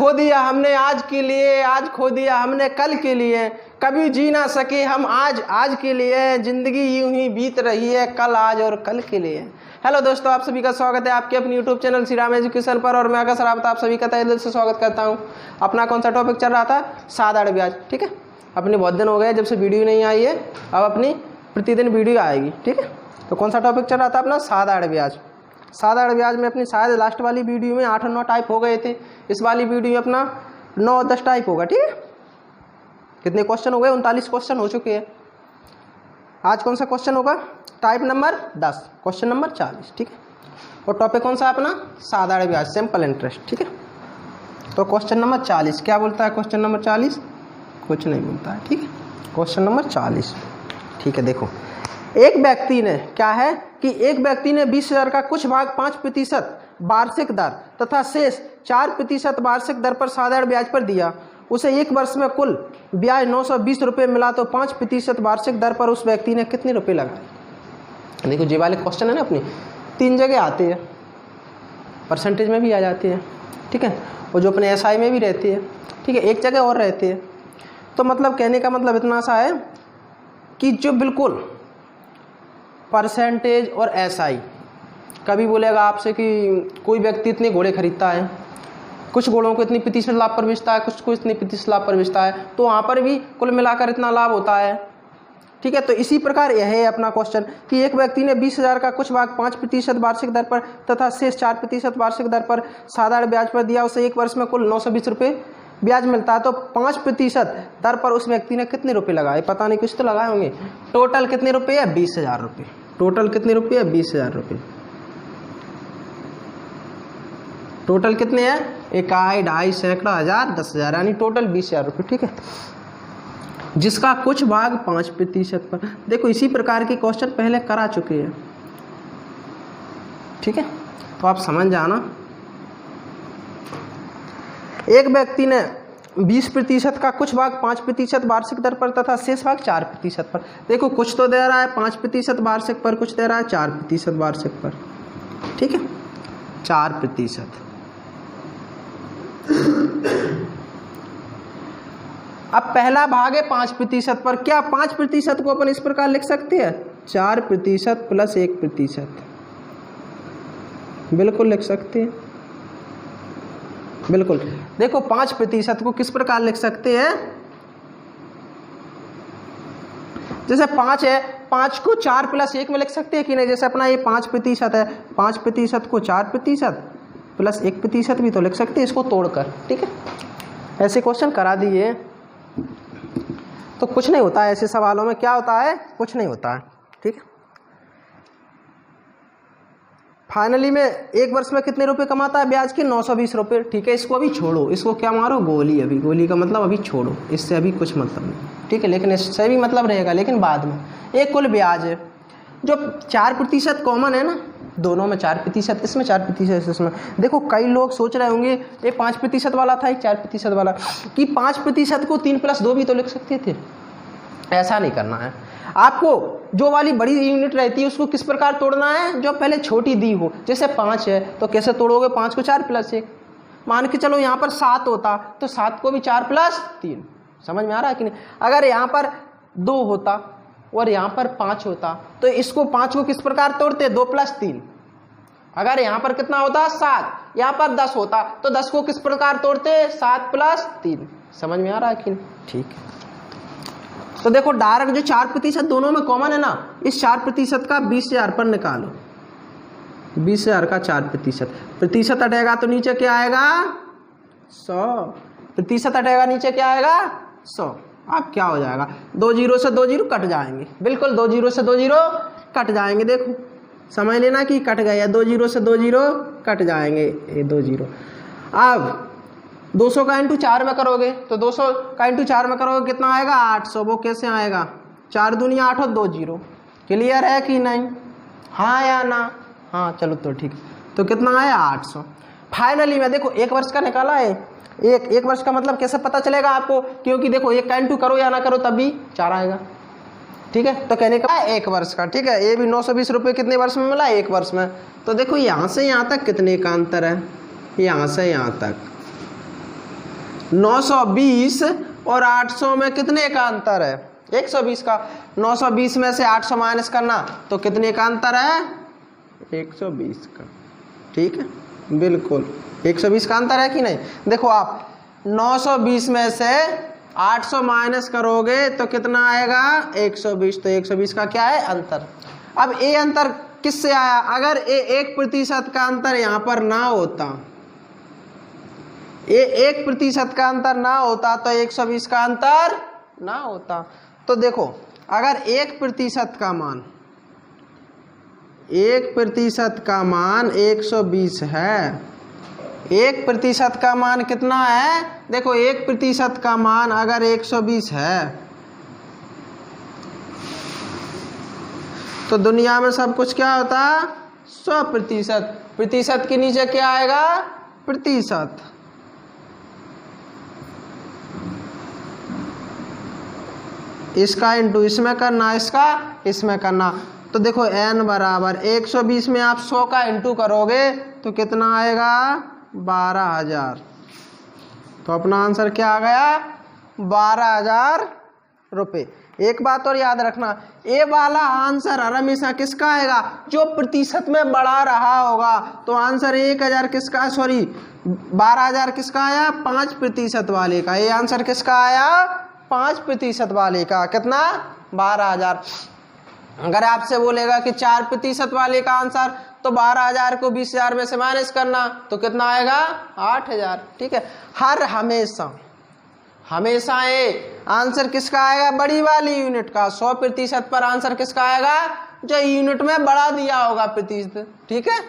खो दिया हमने आज के लिए, आज खो दिया हमने कल के लिए, कभी जी ना सके हम आज के लिए, जिंदगी यूं ही बीत रही है कल आज और कल के लिए। हेलो दोस्तों, आप सभी का स्वागत है आपके अपने YouTube channel Shri Ram education पर, और मैं आकाश सरावत आप सभी का तहे दिल से स्वागत करता हूं। अपना कौन सा टॉपिक चल रहा था? साधारण ब्याज। ठीक है, अपनी बहुत दिन हो गए जब से वीडियो नहीं आई है, अब अपनी प्रतिदिन वीडियो आएगी। ठीक है, तो कौन सा टॉपिक चल रहा था अपना? साधारण ब्याज। साधारण ब्याज में अपनी शायद लास्ट वाली वीडियो में 8 और 9 टाइप हो गए थे, इस वाली वीडियो में अपना 9 और 10 टाइप होगा। ठीक है, कितने क्वेश्चन हो गए? 39 क्वेश्चन हो चुके हैं। आज कौन सा क्वेश्चन होगा? Type number 10, question number 40। ठीक है, और टॉपिक कौन सा है अपना? साधारण ब्याज, सिंपल इंटरेस्ट। ठीक है, तो क्वेश्चन नंबर 40 क्या बोलता है? क्वेश्चन नंबर 40 कुछ नहीं बोलता है। ठीक है, क्वेश्चन नंबर 40। ठीक है, देखो एक व्यक्ति ने क्या है कि एक व्यक्ति ने 20,000 का कुछ भाग 5% वार्षिक दर तथा शेष 4% वार्षिक दर पर साधारण ब्याज पर दिया। उसे एक वर्ष में कुल ब्याज 920 रुपये मिला, तो 5% वार्षिक दर पर उस व्यक्ति ने कितने रुपये लगाए? देखो ये वाले क्वेश्चन है ना, अपनी 3 जगह आते हैं, परसेंटेज में भी आ जाती है। ठीक है, और जो अपने SI में भी रहती है। ठीक है, एक जगह और रहती है। तो मतलब कहने का मतलब इतना सा है कि जो बिल्कुल परसेंटेज और SI, कभी बोलेगा आपसे कि कोई व्यक्ति इतने घोड़े खरीदता है, कुछ घोड़ों को इतनी प्रतिशत लाभ पर बेचता है, कुछ को इतनी प्रतिशत लाभ पर बेचता है, तो वहाँ पर भी कुल मिलाकर इतना लाभ होता है। ठीक है, तो इसी प्रकार यह है अपना क्वेश्चन कि एक व्यक्ति ने 20,000 का कुछ भाग 5% वार्षिक दर पर तथा शेष 4% वार्षिक दर पर साधारण ब्याज पर दिया। उसे एक वर्ष में कुल 920 रुपये ब्याज मिलता है, तो 5% दर पर उस व्यक्ति ने कितने रुपए लगाए? पता नहीं, कुछ तो लगाए होंगे। टोटल कितने रुपए है? 20,000 रुपये। टोटल कितने रुपये है? 20,000 रुपये। टोटल कितने हैं? 1, 2, सैकड़ा, 1000, 10,000, यानी टोटल 20,000 रुपये। ठीक है, जिसका कुछ भाग 5% पर। देखो इसी प्रकार के क्वेश्चन पहले करा चुके हैं। ठीक है, तो आप समझ जाना। एक व्यक्ति ने 20% का कुछ भाग 5% वार्षिक दर पर तथा शेष भाग 4% पर। देखो कुछ तो दे रहा है 5% वार्षिक पर, कुछ दे रहा है 4% वार्षिक पर। ठीक है, 4%। अब पहला भाग है 5% पर। क्या 5% को अपन इस प्रकार लिख सकते हैं? 4% प्लस 1%। बिल्कुल लिख सकते हैं, बिल्कुल। देखो 5% को किस प्रकार लिख सकते हैं? जैसे 5 है, 5 को 4 प्लस 1 में लिख सकते हैं कि नहीं? जैसे अपना ये 5% है, 5% को 4% प्लस 1% भी तो लिख सकते हैं इसको तोड़कर। ठीक है, ऐसे क्वेश्चन करा दिए तो कुछ नहीं होता है ऐसे सवालों में। क्या होता है? कुछ नहीं होता है। ठीक है, फाइनली में एक वर्ष में कितने रुपए कमाता है ब्याज के? 920 रुपये। ठीक है, इसको अभी छोड़ो, इसको क्या मारो? गोली। अभी गोली का मतलब अभी छोड़ो, इससे अभी कुछ मतलब नहीं। ठीक है, लेकिन इससे भी मतलब रहेगा, लेकिन बाद में। एक कुल ब्याज है जो 4% कॉमन है ना, दोनों में 4%, इसमें 4%, इसमें। देखो कई लोग सोच रहे होंगे ये 5% वाला था, एक 4% वाला, कि 5% को 3 + 2 भी तो लिख सकते थे। ऐसा नहीं करना है आपको। जो वाली बड़ी यूनिट रहती है उसको किस प्रकार तोड़ना है? जो पहले छोटी दी हो। जैसे 5 है तो कैसे तोड़ोगे? 5 को 4 + 1। मान के चलो यहाँ पर 7 होता तो 7 को भी 4 + 3। समझ में आ रहा है कि नहीं? अगर यहाँ पर 2 होता और यहाँ पर 5 होता तो इसको 5 को किस प्रकार तोड़ते? 2 + 3। अगर यहाँ पर कितना होता? 7, यहाँ पर 10 होता तो 10 को किस प्रकार तोड़ते? 7 + 3। समझ में आ रहा है कि नहीं? ठीक है, तो देखो डायरेक्ट जो 4% दोनों में कॉमन है ना, इस 4% का 20,000 पर निकालो। 20,000 का 4%, प्रतिशत हटेगा तो नीचे क्या आएगा? 100। प्रतिशत हटेगा नीचे क्या आएगा? 100। अब क्या हो जाएगा? 2 0 से 2 0 कट जाएंगे। बिल्कुल 2 0 से 2 0 कट जाएंगे। देखो समझ लेना कि कट गया, 2 0 से 2 0 कट जाएंगे, ये 2 0। अब 200 का × 4 में करोगे तो 200 का × 4 में करोगे कितना आएगा? 800। वो कैसे आएगा? 4 दूनी 8 और 2 0। क्लियर है कि नहीं? हाँ या ना? हाँ, चलो तो ठीक है। तो कितना आया? 800। फाइनली में देखो एक वर्ष का निकाला है। एक वर्ष का मतलब कैसे पता चलेगा आपको? क्योंकि देखो 1 का × करो या ना करो तब भी 4 आएगा। ठीक है, तो कहने का 1 वर्ष का। ठीक है, ये भी 920 रुपये कितने वर्ष में मिला? 1 वर्ष में। तो देखो यहाँ से यहाँ तक कितने का अंतर है? यहाँ से यहाँ तक 920 और 800 में कितने का अंतर है? 120 का। 920 में से 800 माइनस करना तो कितने का अंतर है? 120 का। ठीक है, बिल्कुल 120 का अंतर है कि नहीं? देखो आप 920 में से 800 माइनस करोगे तो कितना आएगा? 120। तो 120 का क्या है? अंतर। अब ये अंतर किससे आया? अगर ये 1% का अंतर यहाँ पर ना होता, ये 1% का अंतर ना होता तो 120 का अंतर ना होता। तो देखो अगर 1% का मान 1% का मान 120 है, 1% का मान कितना है? देखो 1% का मान अगर 120 है तो दुनिया में सब कुछ क्या होता? 100%। प्रतिशत के नीचे क्या आएगा? प्रतिशत। इसका इंटू इसमें करना, इसका इसमें करना। तो देखो n बराबर 120 में आप 100 का इंटू करोगे तो कितना आएगा? 12,000। तो अपना आंसर क्या आ गया? 12,000 रुपये। एक बात और याद रखना, ये वाला आंसर हर हमेशा किसका आएगा? जो प्रतिशत में बढ़ा रहा होगा। तो आंसर 1,000 किसका, सॉरी 12,000 किसका आया? 5% वाले का। ये आंसर किसका आया? 5% वाले का। कितना? 12,000। अगर आपसे बोलेगा कि 4% वाले का आंसर, तो 12,000 को 20,000 में से माइनस करना तो कितना आएगा? 8,000। ठीक है, हर हमेशा ये आंसर किसका आएगा? बड़ी वाली यूनिट का। 100% पर आंसर किसका आएगा? जो यूनिट में बढ़ा दिया होगा प्रतिशत। ठीक है,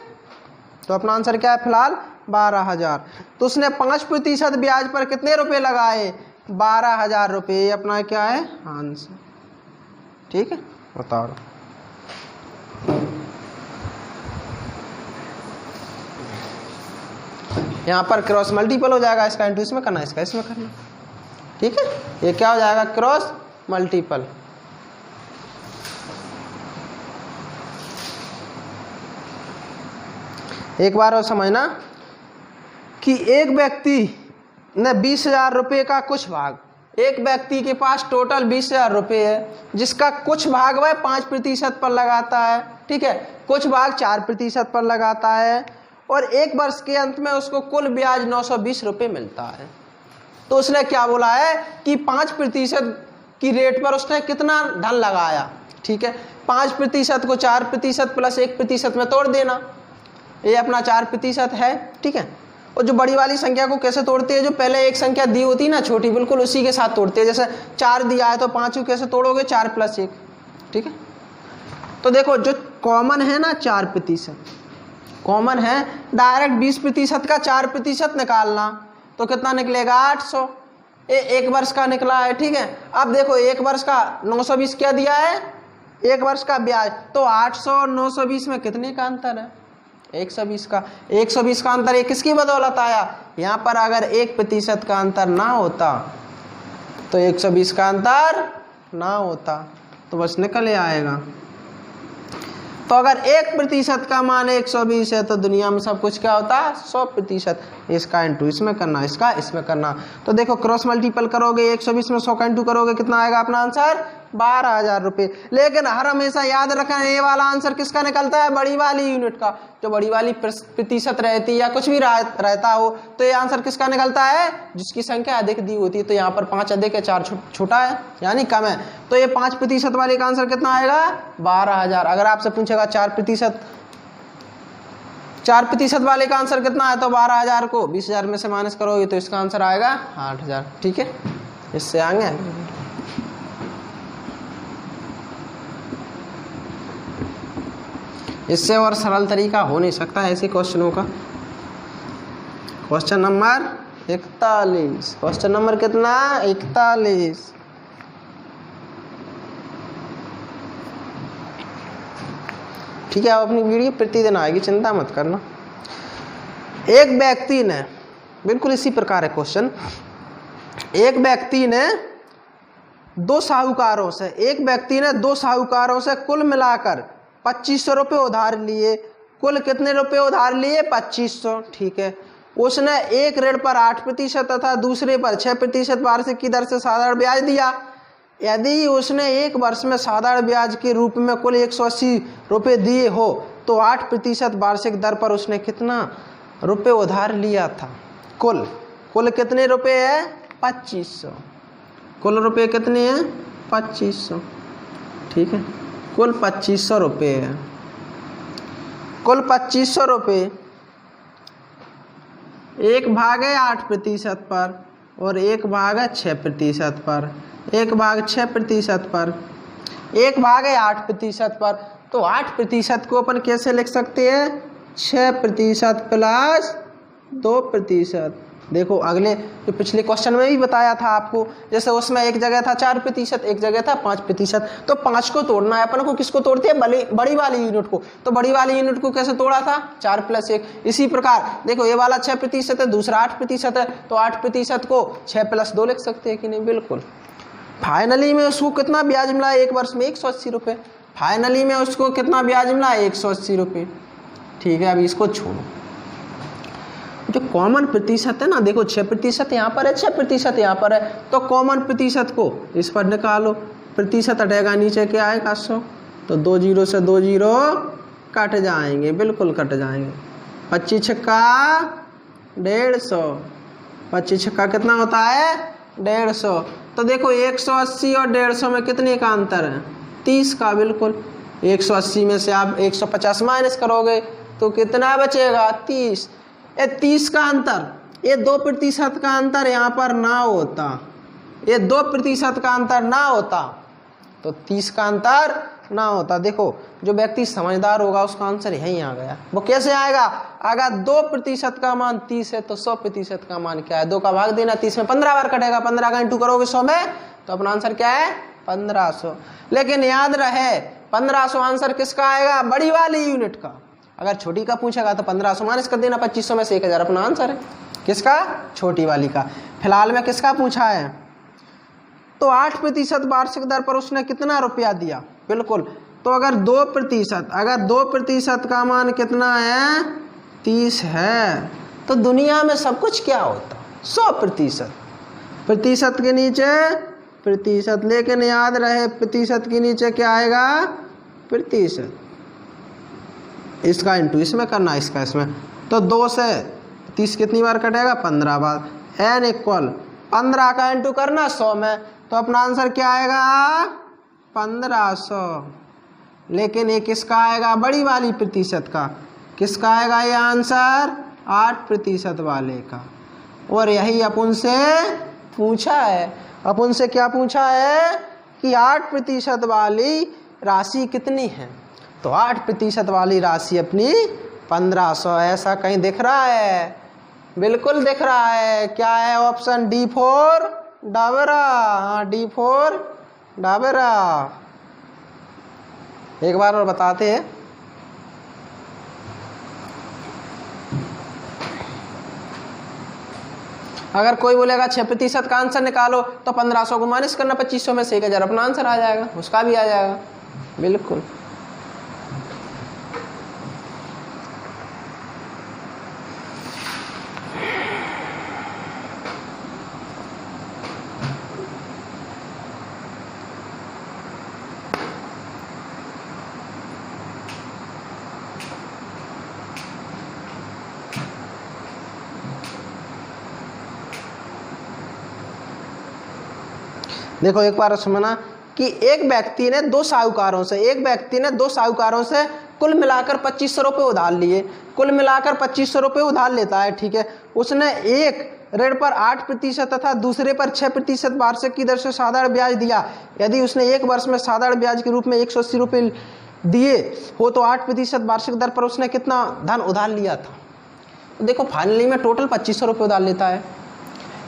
तो अपना आंसर क्या है फिलहाल? 12,000। तो उसने 5% ब्याज पर कितने रुपए लगाए? 12,000 रुपये। अपना क्या है? आंसर। ठीक है, बताओ। यहाँ पर क्रॉस मल्टीपल हो जाएगा, इसका इंटू इसमें करना, इसका इसमें करना। ठीक है, ये क्या हो जाएगा? Cross multiple. एक बार और समझना कि एक व्यक्ति ने 20,000 रुपये का कुछ भाग, एक व्यक्ति के पास टोटल 20,000 रुपये है, जिसका कुछ भाग वह 5% पर लगाता है। ठीक है, कुछ भाग 4% पर लगाता है और एक वर्ष के अंत में उसको कुल ब्याज 920 रुपये मिलता है। तो उसने क्या बोला है कि 5% की रेट पर उसने कितना धन लगाया। ठीक है, 5% को 4% प्लस 1% में तोड़ देना। ये अपना 4% है। ठीक है, और जो बड़ी वाली संख्या को कैसे तोड़ते हैं? जो पहले एक संख्या दी होती है ना छोटी, बिल्कुल उसी के साथ तोड़ते हैं। जैसे 4 दिया है तो 5 को कैसे तोड़ोगे? 4 + 1। ठीक है, तो देखो जो कॉमन है ना 4% कॉमन है, डायरेक्ट 20% का 4% निकालना तो कितना निकलेगा? 800। ये एक वर्ष का निकला है। ठीक है, अब देखो एक वर्ष का 920 क्या दिया है? एक वर्ष का ब्याज। तो 800 और 920 में कितने का अंतर है? 120 का। 120 का अंतर ये किसकी बदौलत आया? यहाँ पर अगर 1% का अंतर ना होता तो 120 का अंतर ना होता, तो बस निकल आएगा। तो अगर 1% का मान 120 है तो दुनिया में सब कुछ क्या होता? 100%। इसका इंटू इसमें करना, इसका इसमें करना। तो देखो क्रॉस मल्टीपल करोगे, 120 में 100 का इंटू करोगे, कितना आएगा अपना आंसर? 12,000 रुपये। लेकिन हर हमेशा याद रखना ये वाला आंसर किसका निकलता है? बड़ी वाली यूनिट का। जो बड़ी वाली प्रतिशत रहती या कुछ भी रहता हो तो ये आंसर किसका निकलता है? जिसकी संख्या अधिक दी होती है। तो यहाँ पर 5 अधिक है, 4 छोटा है, यानी कम है। तो ये 5% वाले का आंसर कितना आएगा? 12,000। अगर आपसे पूछेगा 4% वाले का आंसर कितना है, तो 12,000 को 20,000 में से माइनस करोगे तो इसका आंसर आएगा 8,000। ठीक है, इससे आगे इससे और सरल तरीका हो नहीं सकता ऐसे क्वेश्चनों का। Question number 41। क्वेश्चन नंबर कितना? 41। ठीक है, अब अपनी वीडियो प्रतिदिन आएगी, चिंता मत करना। एक व्यक्ति ने, बिल्कुल इसी प्रकार है क्वेश्चन, एक व्यक्ति ने दो साहूकारों से कुल मिलाकर 2,500 रुपये उधार लिए। कुल कितने रुपए उधार लिए? 2,500। ठीक है, उसने एक ऋण पर 8% तथा दूसरे पर 6% वार्षिक की दर से साधारण ब्याज दिया। यदि उसने एक वर्ष में साधारण ब्याज के रूप में कुल 180 रुपये दिए हो तो 8% वार्षिक दर पर उसने कितना रुपये उधार लिया था? कुल कितने रुपये है? 2500। कुल रुपये कितने हैं? 2500। ठीक है, कुल 2500 रुपये है। कुल 2500 रुपये 1 भाग है 8% पर और 1 भाग है 6% पर। 1 भाग 6% पर, 1 भाग है 8% पर। तो 8% को अपन कैसे लिख सकते हैं? 6% प्लस 2%। देखो अगले जो पिछले क्वेश्चन में भी बताया था आपको, जैसे उसमें एक जगह था 4%, एक जगह था 5%। तो 5 को तोड़ना है अपन को, किसको तोड़ते हैं? बड़ी वाली यूनिट को। तो बड़ी वाली यूनिट को कैसे तोड़ा था? 4 + 1। इसी प्रकार देखो ये वाला 6% है, दूसरा 8% है, तो 8% को 6 + 2 लिख सकते हैं कि नहीं? बिल्कुल। फाइनली में उसको कितना ब्याज मिला? एक वर्ष में 180 रुपये। फाइनली में उसको कितना ब्याज मिला? 180 रुपये। ठीक है, अभी इसको छोड़ो। जो कॉमन प्रतिशत है ना, देखो 6% यहाँ पर है, 6% यहाँ पर है, तो कॉमन प्रतिशत को इस पर निकालो। प्रतिशत हटेगा, नीचे क्या आएगा? 100। तो 2 0 से 2 0 कट जाएंगे, बिल्कुल कट जाएंगे। 25 छक्का 150। 25 छक्का कितना होता है? 150। तो देखो 180 और 150 में कितने का अंतर है? 30 का। बिल्कुल। 180 में से आप 150 माइनस करोगे तो कितना बचेगा? 30। ये 30 का अंतर, ये 2% का अंतर यहाँ पर ना होता, ये 2% का अंतर ना होता तो 30 का अंतर ना होता। देखो जो व्यक्ति समझदार होगा उसका आंसर यहीं आ गया। वो कैसे आएगा? अगर 2% का मान 30 है तो 100% का मान क्या है? 2 का भाग देना, 30 में 15 बार कटेगा, 15 का इंटू करोगे 100 में, तो अपना आंसर क्या है? 1500। लेकिन याद रहे 1500 आंसर किसका आएगा? बड़ी वाली यूनिट का। अगर छोटी का पूछेगा तो 1500 माइनस कर देना, 2500 में से 1000 अपना आंसर है। किसका? छोटी वाली का। फिलहाल में किसका पूछा है? तो 8% वार्षिक दर पर उसने कितना रुपया दिया? बिल्कुल। तो अगर 2% का मान कितना है? 30 है, तो दुनिया में सब कुछ क्या होता? 100%। प्रतिशत के नीचे प्रतिशत, लेकिन याद रहे प्रतिशत के नीचे क्या आएगा? प्रतिशत। इसका इंटू इसमें करना, इसका इसमें। तो 2 से 30 कितनी बार कटेगा? 15 बार। n = 15 का इंटू करना 100 में, तो अपना आंसर क्या आएगा? 1500। लेकिन ये किसका आएगा? बड़ी वाली प्रतिशत का। किसका आएगा ये आंसर? 8% वाले का। और यही अपन से पूछा है। अपन से क्या पूछा है? कि 8% वाली राशि कितनी है? तो 8% वाली राशि अपनी 1500। ऐसा कहीं दिख रहा है? बिल्कुल दिख रहा है। क्या है? Option D for Dabra. हाँ, D फॉर डाबरा। एक बार और बताते हैं। अगर कोई बोलेगा 6% का आंसर निकालो, तो 1500 को माइनस करना 2500 में से 1000 अपना आंसर आ जाएगा, उसका भी आ जाएगा। बिल्कुल। देखो एक बार समझना कि एक व्यक्ति ने दो साहूकारों से कुल मिलाकर 2500 रुपये उधार लिए। कुल मिलाकर 2500 रुपये उधार लेता है, ठीक है। उसने एक ऋण पर 8% तथा दूसरे पर 6% वार्षिक की दर से साधारण ब्याज दिया। यदि उसने एक वर्ष में साधारण ब्याज के रूप में 180 रुपये दिए हो तो 8% वार्षिक दर पर उसने कितना धन उधार लिया था? तो देखो फाइनली में टोटल 2500 रुपये उधार लेता है।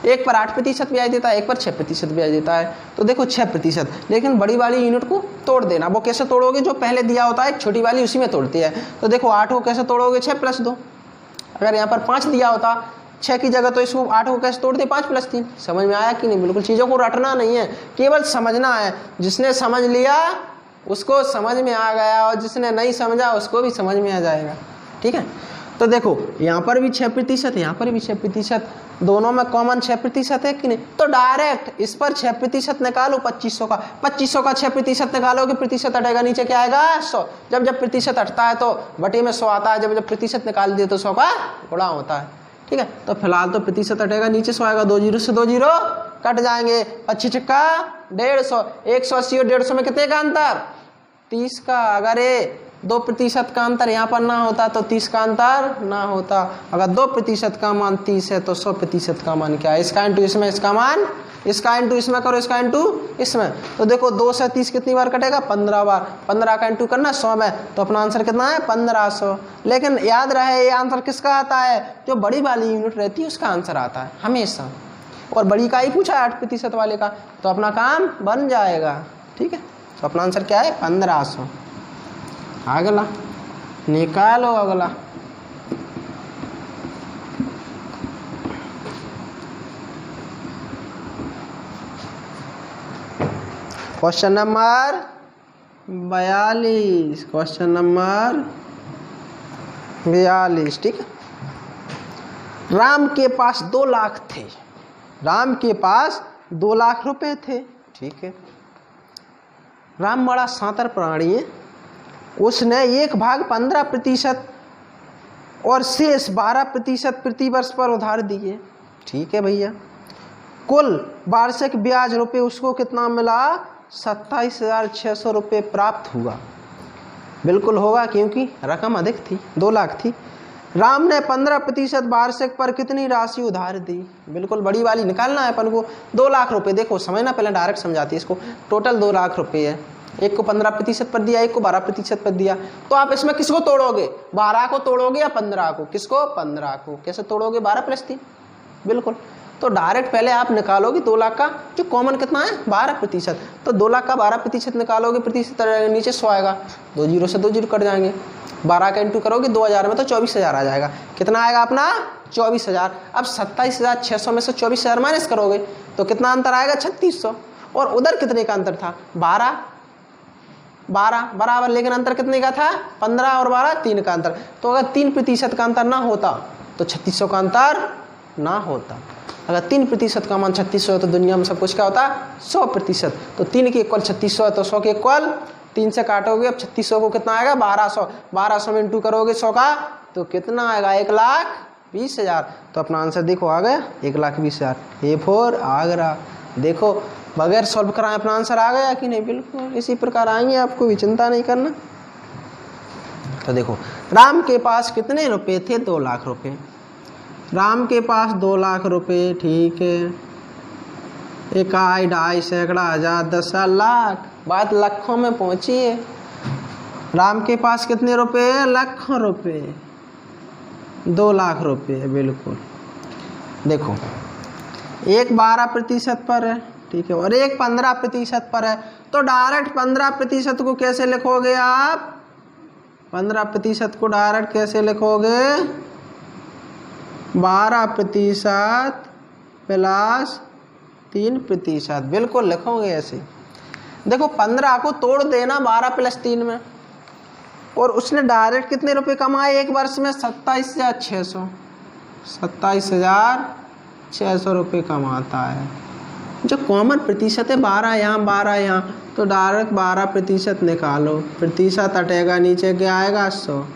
एक पर 8% ब्याज देता है, एक पर 6% ब्याज देता है। तो देखो 6%, लेकिन बड़ी वाली यूनिट को तोड़ देना। वो कैसे तोड़ोगे? जो पहले दिया होता है छोटी वाली उसी में तोड़ती है। तो देखो 8 को कैसे तोड़ोगे? 6 + 2। अगर यहाँ पर 5 दिया होता 6 की जगह, तो इसको 8 को कैसे तोड़ दे? 5 + 3। समझ में आया कि नहीं? बिल्कुल। चीज़ों को रटना नहीं है, केवल समझना है। जिसने समझ लिया उसको समझ में आ गया, और जिसने नहीं समझा उसको भी समझ में आ जाएगा, ठीक है। तो देखो यहाँ पर भी 6%, यहाँ पर भी 6%, दोनों में कॉमन 6% है कि नहीं। तो डायरेक्ट इस पर 6% निकालो 2500 का, 2500 का 6% निकालोगे, प्रतिशत हटेगा, नीचे क्या आएगा 100। जब जब प्रतिशत हटता है तो बटे में 100 आता है, जब जब प्रतिशत निकाल दिए तो 100 का गुणा होता है। ठीक है, तो फिलहाल तो प्रतिशत हटेगा, नीचे 100 आएगा, 2 जीरो से 2 जीरो कट जाएंगे, 25 छक्का 150, 180 और 150 में कितने का अंतर 30 का। अगर ये 2% का अंतर यहाँ पर ना होता तो 30 का अंतर ना होता। अगर 2% का मान 30 है तो 100% का मान क्या है, इसका इंटू इसमें, इसका मान इसका इंटू इसमें करो, इसका इंटू इसमें। तो देखो 2 से 30 कितनी बार कटेगा 15 बार, 15 का इंटू करना 100 में, तो अपना आंसर कितना है 1500। लेकिन याद रहे ये आंसर किसका आता है, जो बड़ी वाली यूनिट रहती है उसका आंसर आता है हमेशा, और बड़ी का ही पूछा है 8% वाले का, तो अपना काम बन जाएगा। ठीक है, तो अपना आंसर क्या है 1500। अगला निकालो, अगला क्वेश्चन नंबर 42, क्वेश्चन नंबर 42। ठीक है, राम के पास 2 लाख थे, राम के पास 2 लाख रुपए थे। ठीक है, राम बड़ा शातिर प्राणी है, उसने 1/15% और शेष 12% प्रतिवर्ष पर उधार दिए। ठीक है भैया, कुल वार्षिक ब्याज रुपए उसको कितना मिला 27,600 रुपये प्राप्त हुआ। बिल्कुल होगा क्योंकि रकम अधिक थी, 2 लाख थी। राम ने 15% वार्षिक पर कितनी राशि उधार दी, बिल्कुल बड़ी वाली निकालना है अपन को। 2 लाख रुपए, देखो समझना, पहले डायरेक्ट समझाती है इसको। टोटल 2 लाख रुपए है, एक को 15% पर दिया, एक को 12% पर दिया, तो आप इसमें किसको तोड़ोगे, 12 को तोड़ोगे या 15 को, किसको 15 को। कैसे तोड़ोगे, 12 + 3, बिल्कुल। तो डायरेक्ट पहले आप निकालोगे 2 लाख का, जो कॉमन कितना है 12%, तो 2 लाख का 12% निकालोगे, प्रतिशत नीचे 100 आएगा, 2 जीरो से 2 जीरो कट जाएंगे, 12 का इंटू करोगे 2000 में तो 24,000 आ जाएगा। कितना आएगा अपना 24,000। अब 27,600 में से 24,000 माइनस करोगे तो कितना अंतर आएगा 3600। और उधर कितने का अंतर था 12 बराबर, लेकिन अंतर कितने का था 15 और 12 3 का अंतर। तो अगर 3% का अंतर ना होता तो 3600 का अंतर ना होता। अगर 3% का मान 3600 है तो दुनिया में सब कुछ क्या होता 100%। तो 3 के इक्वल 3600 है तो 100 के इक्वल 3 से काटोगे, अब 3600 को कितना आएगा 1200, 1200 में इंटू करोगे 100 का तो कितना आएगा 1,20,000। तो अपना आंसर देखो आ गया 1,20,000। A4 आगरा। देखो बगैर सॉल्व कराए अपना आंसर आ गया कि नहीं, बिल्कुल इसी प्रकार आएंगे, आपको भी चिंता नहीं करना। तो देखो राम के पास कितने रुपए थे 2 लाख रुपए, राम के पास 2 लाख रुपए। ठीक है, 1, 2, सैकड़ा, 1000, 10 लाख, बात लाखों में पहुंची है। राम के पास कितने रुपए लाखों रुपए, 2 लाख रुपए, बिल्कुल। देखो एक 12% पर है, ठीक है, और एक 15% पर है, तो डायरेक्ट 15% को कैसे लिखोगे आप, 15% को डायरेक्ट कैसे लिखोगे 12% प्लस 3%, बिल्कुल लिखोगे ऐसे। देखो 15 को तोड़ देना 12 + 3 में, और उसने डायरेक्ट कितने रुपए कमाए एक वर्ष में 27,600, 27,600 रुपये कमाता है। जो कॉमन प्रतिशत है 12 यहाँ 12 यहाँ, तो डायरेक्ट 12% निकालो, प्रतिशत हटेगा, नीचे क्या आएगा 100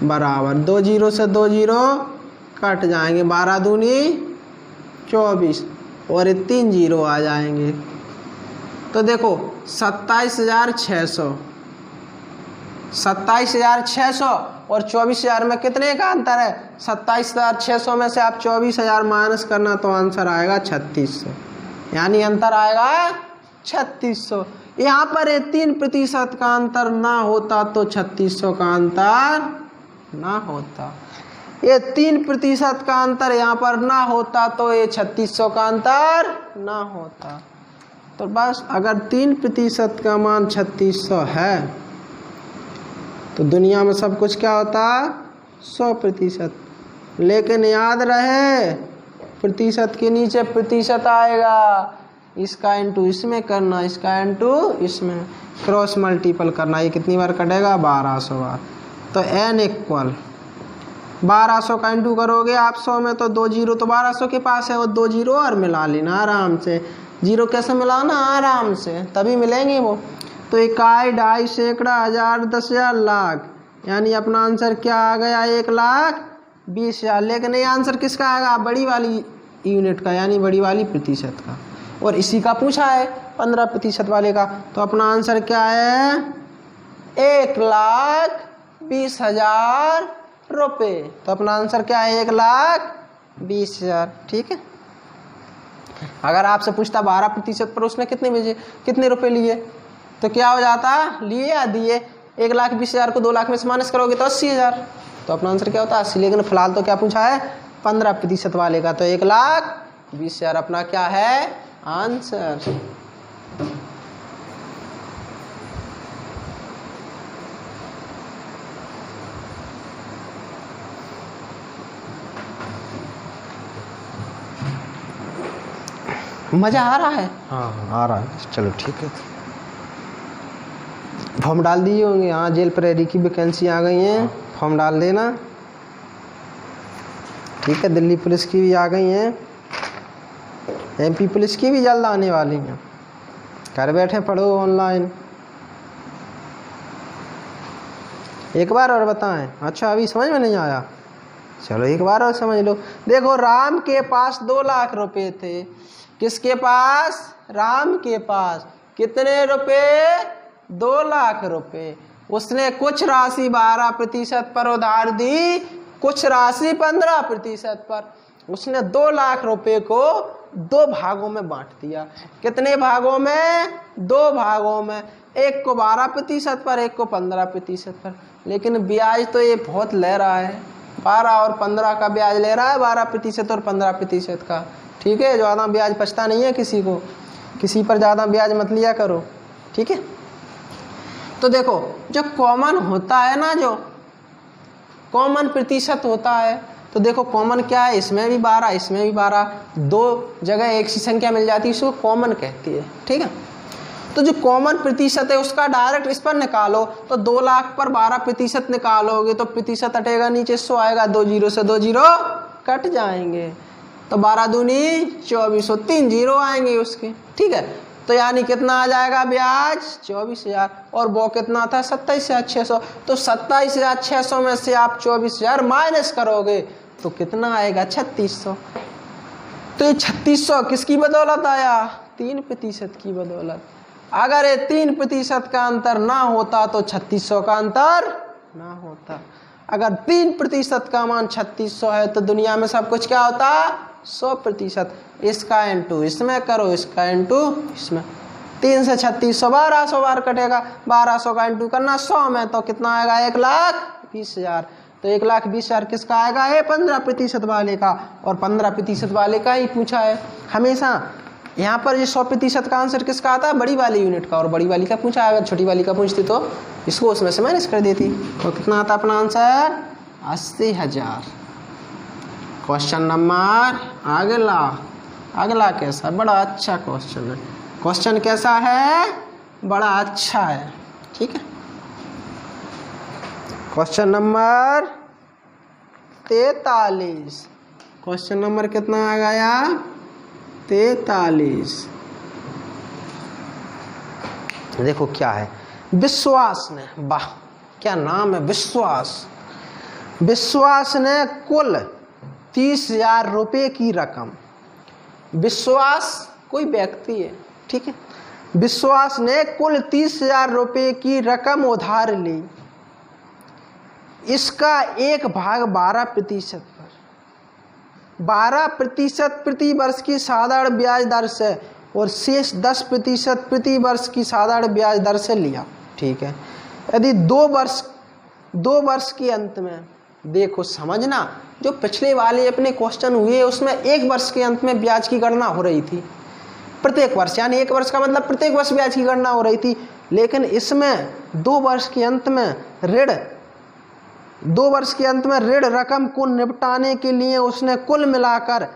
बराबर 2 जीरो से 2 जीरो कट जाएंगे, 12 दूनी 24 और 3 जीरो आ जाएंगे। तो देखो 27,600 और 24,000 में कितने का अंतर है 27,600 में से आप 24,000 माइनस करना तो आंसर आएगा 3600, यानी अंतर आएगा 3600। यहाँ पर 3% का अंतर ना होता तो 3600 का अंतर ना होता, ये 3% का अंतर यहाँ पर ना होता तो ये 3600 का अंतर ना होता। तो बस अगर 3% का मान 3600 है तो दुनिया में सब कुछ क्या होता 100%। लेकिन याद रहे प्रतिशत के नीचे प्रतिशत आएगा, इसका इंटू इसमें करना, इसका इंटू इसमें, क्रॉस मल्टीपल करना, ये कितनी बार कटेगा 1200 बार। तो n इक्वल 1200 का इंटू करोगे आप 100 में तो 2 जीरो तो 1200 के पास है, वो 2 जीरो और मिला लेना आराम से। जीरो कैसे मिलाना, आराम से, तभी मिलेंगे वो। तो इकाई, ढाई, सैकड़ा, हजार, 10,000, लाख, यानी अपना आंसर क्या आ गया, 1,20,000। लेकिन ये आंसर किसका आएगा, बड़ी वाली यूनिट का, यानी बड़ी वाली प्रतिशत का। और इसी का पूछा है 15% वाले का। तो अपना आंसर क्या है, 1,20,000 रुपये। तो अपना आंसर क्या है, 1,20,000। ठीक है। अगर आपसे पूछता 12% पर उसने कितने रुपए लिए, तो क्या हो जाता, लिए या दिए। 1,20,000 को 2 लाख में से माइनस करोगे तो 80,000। तो अपना आंसर क्या होता है, 80। लेकिन फिलहाल तो क्या पूछा है, 15% वाले का। तो 1,20,000 अपना क्या है आंसर। मजा आ रहा है, हाँ आ रहा है, चलो ठीक है। फॉर्म डाल दिए होंगे, हाँ जेल प्रहरी की वैकेंसी आ गई है, फॉर्म डाल देना। ठीक है, दिल्ली पुलिस की भी आ गई हैं, MP पुलिस की भी जल्द आने वाली हैं। घर बैठे पढ़ो ऑनलाइन। एक बार और बताएं, अच्छा अभी समझ में नहीं आया, चलो एक बार और समझ लो। देखो, राम के पास 2 लाख रुपए थे। किसके पास, राम के पास। कितने रुपए, 2 लाख रुपए। उसने कुछ राशि 12% पर उधार दी, कुछ राशि 15% पर। उसने 2 लाख रुपए को 2 भागों में बांट दिया। कितने भागों में, 2 भागों में। एक को 12% पर, एक को 15% पर। लेकिन ब्याज तो ये बहुत ले रहा है, 12 और 15 का ब्याज ले रहा है, 12% और 15% का। ठीक है, ज़्यादा ब्याज पछता नहीं है किसी को, किसी पर ज़्यादा ब्याज मत लिया करो। ठीक है। तो देखो, जो कॉमन होता है ना, जो कॉमन प्रतिशत होता है, तो देखो कॉमन क्या है, इसमें भी 12, इसमें भी 12, 2 जगह एक सी संख्या मिल जाती है, उसको कॉमन कहती है। ठीक है। तो जो कॉमन प्रतिशत है उसका डायरेक्ट इस पर निकालो, तो 2 लाख पर 12% निकालोगे तो प्रतिशत हटेगा नीचे, 100 आएगा, 2 जीरो से 2 जीरो कट जाएंगे, तो 12 दूनी 24, 3 जीरो आएंगे उसके। ठीक है। तो यानी कितना आ जाएगा ब्याज, 24,000। और वो कितना था, 27,600। तो 27,600 में से आप 24,000 माइनस करोगे तो कितना आएगा, 3600। तो ये 3600 किसकी बदौलत आया, 3% की बदौलत। अगर ये 3% का अंतर ना होता तो 3600 का अंतर ना होता। अगर 3% का मान 3600 है तो दुनिया में सब कुछ क्या होता, 100%। इसका इंटू इसमें करो, इसका इंटू इसमें, 3 से 3600 1200 बार कटेगा। 1200 का इंटू करना 100 में, तो कितना आएगा, 1,20,000। तो 1,20,000 किसका आएगा, ये 15% वाले का। और 15% वाले का ही पूछा है हमेशा। यहाँ पर ये 100% का आंसर किसका आता है, बड़ी वाली यूनिट का। और बड़ी वाली का पूछा, अगर छोटी वाली का पूछती तो इसको उसमें से माइनस कर देती। तो कितना आता अपना आंसर, 80,000। क्वेश्चन नंबर अगला कैसा, बड़ा अच्छा क्वेश्चन है। क्वेश्चन कैसा है, बड़ा अच्छा है। ठीक है। Question number 43। क्वेश्चन नंबर कितना आ गया, 43। देखो क्या है, विश्वास ने, वाह क्या नाम है, विश्वास ने कुल 30,000 रुपये की रकम, विश्वास कोई व्यक्ति है। ठीक है। विश्वास ने कुल 30,000 रुपये की रकम उधार ली। इसका 1 भाग 12% पर, 12% प्रति वर्ष की साधारण ब्याज दर से और शेष 10% प्रति वर्ष की साधारण ब्याज दर से लिया। ठीक है। यदि 2 वर्ष के अंत में, देखो समझना, जो पिछले वाले अपने क्वेश्चन हुए उसमें 1 वर्ष के अंत में ब्याज की गणना हो रही थी, प्रत्येक वर्ष, यानी 1 वर्ष का मतलब प्रत्येक वर्ष ब्याज की गणना हो रही थी। लेकिन इसमें 2 वर्ष के अंत में ऋण रकम को निपटाने के लिए उसने कुल मिलाकर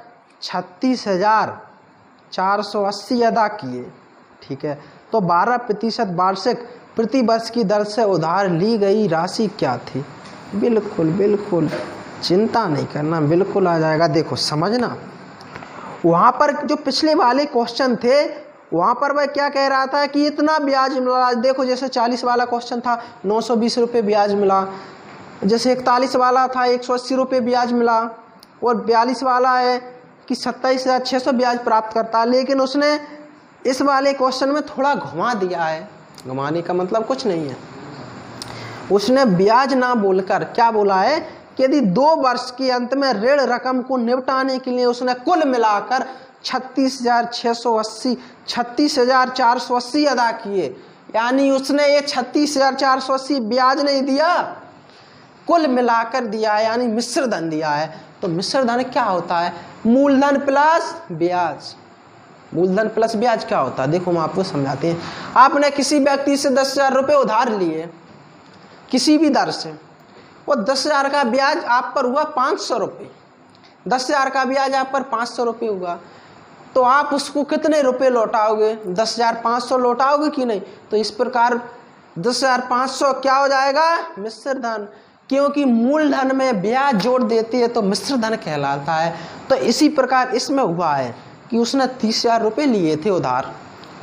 36,480 अदा किए। ठीक है। तो 12% वार्षिक प्रति वर्ष की दर से उधार ली गई राशि क्या थी, बिल्कुल चिंता नहीं करना, बिल्कुल आ जाएगा। देखो समझना, वहाँ पर जो पिछले वाले क्वेश्चन थे वहाँ पर वह क्या कह रहा था कि इतना ब्याज मिला। देखो जैसे 40 वाला क्वेश्चन था 920 रुपये ब्याज मिला, जैसे 41 वाला था 180 रुपये ब्याज मिला, और 42 वाला है कि 27,600 ब्याज प्राप्त करता है। लेकिन उसने इस वाले क्वेश्चन में थोड़ा घुमा दिया है। घुमाने का मतलब कुछ नहीं है, उसने ब्याज ना बोलकर क्या बोला है कि यदि 2 वर्ष के अंत में ऋण रकम को निपटाने के लिए उसने कुल मिलाकर 36,480 अदा किए, यानी उसने ये 36,480 ब्याज नहीं दिया, कुल मिलाकर दिया है, यानी मिश्र धन दिया है। तो मिश्र धन क्या होता है? मूलधन प्लस ब्याज। मूलधन प्लस ब्याज क्या होता है? देखो हम आपको समझाते हैं। आपने किसी व्यक्ति से 10,000 रुपये उधार लिए किसी भी दर से, वो 10,000 का ब्याज आप पर हुआ 500 रुपये। 10,000 का ब्याज आप पर 500 रुपये हुआ, तो आप उसको कितने रुपए लौटाओगे? 10,500 लौटाओगे कि नहीं? तो इस प्रकार 10,500 क्या हो जाएगा? मिश्र धन, क्योंकि मूलधन में ब्याज जोड़ देती है तो मिश्र धन कहलाता है। तो इसी प्रकार इसमें हुआ है कि उसने 30,000 रुपये लिए थे उधार,